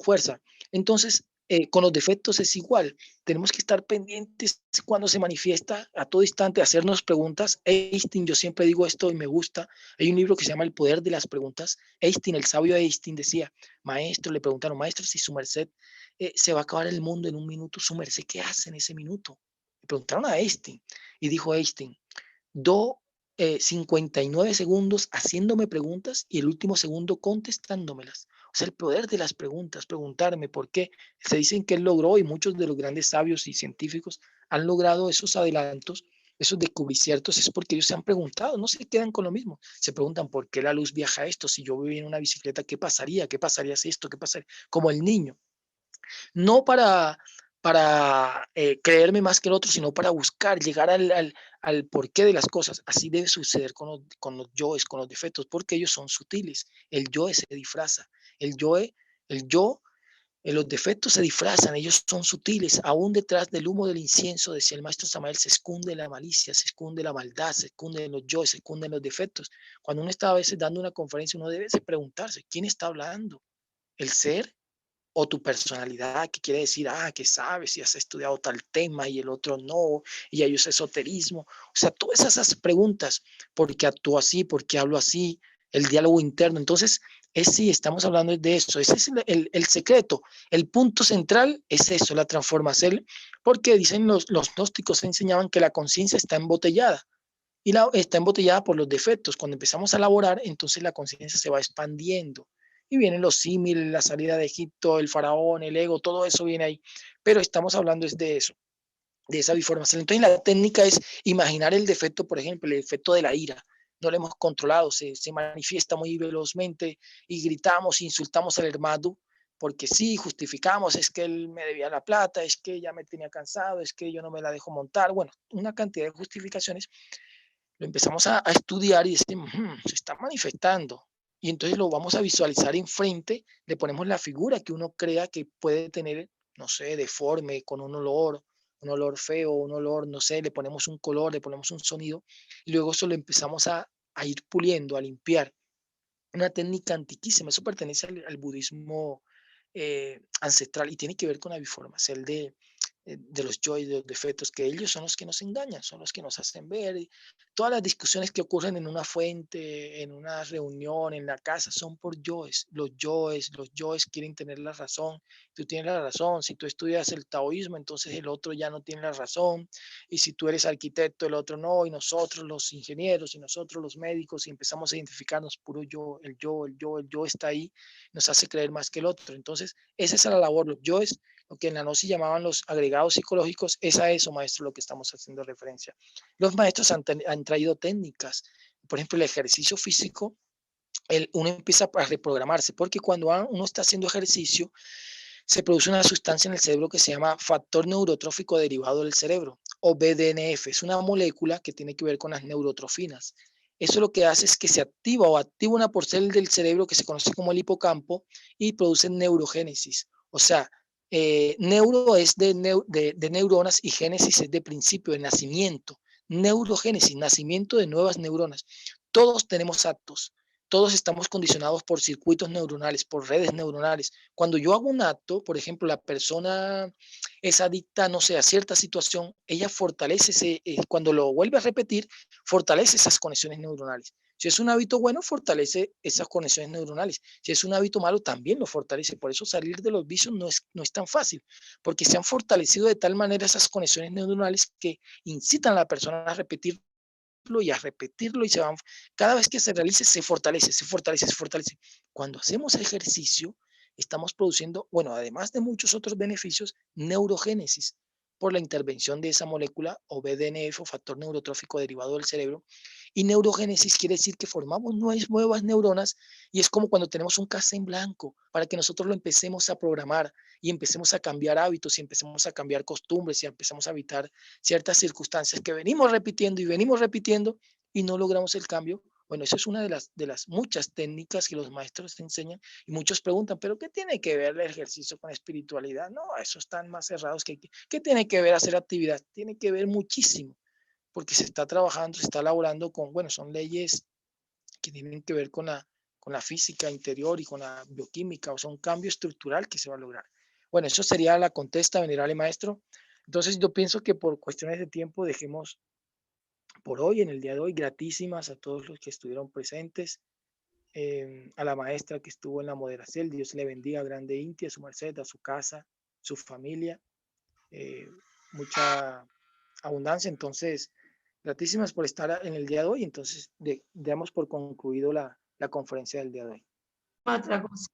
fuerza. Entonces, con los defectos es igual. Tenemos que estar pendientes cuando se manifiesta a todo instante, hacernos preguntas. Einstein, yo siempre digo esto y me gusta. Hay un libro que se llama El poder de las preguntas. Einstein, el sabio Einstein, decía, maestro, le preguntaron, maestro, si su merced se va a acabar el mundo en un minuto, su merced, ¿qué hace en ese minuto? Le preguntaron a Einstein y dijo Einstein, do 59 segundos haciéndome preguntas y el último segundo contestándomelas. O sea, el poder de las preguntas, preguntarme por qué. Se dicen que él logró y muchos de los grandes sabios y científicos han logrado esos adelantos, esos descubrimientos, es porque ellos se han preguntado, no se quedan con lo mismo. Se preguntan por qué la luz viaja esto, si yo voy en una bicicleta, ¿qué pasaría? ¿Qué pasaría si esto? ¿Qué pasaría? Como el niño. No para creerme más que el otro, sino para buscar, llegar al porqué de las cosas. Así debe suceder con los yoes, con los defectos, porque ellos son sutiles. El yo se disfraza. El yo, los defectos se disfrazan, ellos son sutiles. Aún detrás del humo del incienso, decía el maestro Samael, se esconde la malicia, se esconde la maldad, se esconden los yoes, se esconden los defectos. Cuando uno está a veces dando una conferencia, uno debe preguntarse, ¿quién está hablando? ¿El ser? O tu personalidad, que quiere decir, que sabes si has estudiado tal tema y el otro no, y hay ese esoterismo. O sea, todas esas preguntas, ¿por qué actúo así? ¿Por qué hablo así? El diálogo interno. Entonces, Sí, estamos hablando de eso. Ese es el secreto. El punto central es eso, la transformación, porque dicen los gnósticos enseñaban que la conciencia está embotellada y está embotellada por los defectos. Cuando empezamos a elaborar, entonces la conciencia se va expandiendo y vienen los símiles, la salida de Egipto, el faraón, el ego, todo eso viene ahí. Pero estamos hablando es de eso, de esa biformación. Entonces la técnica es imaginar el defecto, por ejemplo, el defecto de la ira. No lo hemos controlado, se manifiesta muy velozmente y gritamos, insultamos al hermano, porque sí, justificamos, es que él me debía la plata, es que ya me tenía cansado, es que yo no me la dejo montar, bueno, una cantidad de justificaciones. Lo empezamos a estudiar y decimos, se está manifestando. Y entonces lo vamos a visualizar enfrente, le ponemos la figura que uno crea que puede tener, no sé, deforme, con un olor feo, un olor, no sé, le ponemos un color, le ponemos un sonido, y luego eso lo empezamos a ir puliendo, a limpiar. Una técnica antiquísima, eso pertenece al budismo ancestral y tiene que ver con la biformación de los yo y de los defectos, que ellos son los que nos engañan, son los que nos hacen ver. Y todas las discusiones que ocurren en una fuente, en una reunión, en la casa, son por yoes. Los yoes quieren tener la razón. Tú tienes la razón. Si tú estudias el taoísmo, entonces el otro ya no tiene la razón. Y si tú eres arquitecto, el otro no. Y nosotros los ingenieros y nosotros los médicos, y empezamos a identificarnos puro yo, el yo está ahí, nos hace creer más que el otro. Entonces, esa es la labor. Los yoes, lo que en la gnosis llamaban los agregados psicológicos, es a eso, maestro, lo que estamos haciendo referencia. Los maestros han traído técnicas, por ejemplo, el ejercicio físico, uno empieza a reprogramarse, porque cuando uno está haciendo ejercicio, se produce una sustancia en el cerebro que se llama factor neurotrófico derivado del cerebro, o BDNF. Es una molécula que tiene que ver con las neurotrofinas. Eso lo que hace es que se activa una porción del cerebro que se conoce como el hipocampo y produce neurogénesis. O sea, neuro es de neuronas y génesis es de principio, de nacimiento. Neurogénesis, nacimiento de nuevas neuronas. Todos tenemos actos, todos estamos condicionados por circuitos neuronales, por redes neuronales. Cuando yo hago un acto, por ejemplo, la persona es adicta, no sé, a cierta situación, ella fortalece, cuando lo vuelve a repetir, fortalece esas conexiones neuronales. Si es un hábito bueno, fortalece esas conexiones neuronales. Si es un hábito malo, también lo fortalece. Por eso salir de los vicios no es tan fácil, porque se han fortalecido de tal manera esas conexiones neuronales que incitan a la persona a repetir y a repetirlo y cada vez que se realice se fortalece, se fortalece, se fortalece. Cuando hacemos ejercicio, estamos produciendo, bueno, además de muchos otros beneficios, neurogénesis por la intervención de esa molécula o BDNF o factor neurotrófico derivado del cerebro. Y neurogénesis quiere decir que formamos nuevas neuronas y es como cuando tenemos un cassette en blanco para que nosotros lo empecemos a programar y empecemos a cambiar hábitos y empecemos a cambiar costumbres y empecemos a evitar ciertas circunstancias que venimos repitiendo y no logramos el cambio. Bueno, eso es una de las muchas técnicas que los maestros te enseñan y muchos preguntan, ¿pero qué tiene que ver el ejercicio con espiritualidad? No, eso están más cerrados ¿qué tiene que ver hacer actividad? Tiene que ver muchísimo, porque se está trabajando, se está elaborando con, bueno, son leyes que tienen que ver con la física interior y con la bioquímica, o sea, un cambio estructural que se va a lograr. Bueno, eso sería la contesta, venerable maestro. Entonces yo pienso que por cuestiones de tiempo dejemos por hoy, en el día de hoy, gratísimas a todos los que estuvieron presentes, a la maestra que estuvo en la moderación, Dios le bendiga, grande Inti, a su merced, a su casa, su familia, mucha abundancia. Entonces, gratísimas por estar en el día de hoy. Entonces, damos por concluido la conferencia del día de hoy. Otra cosa.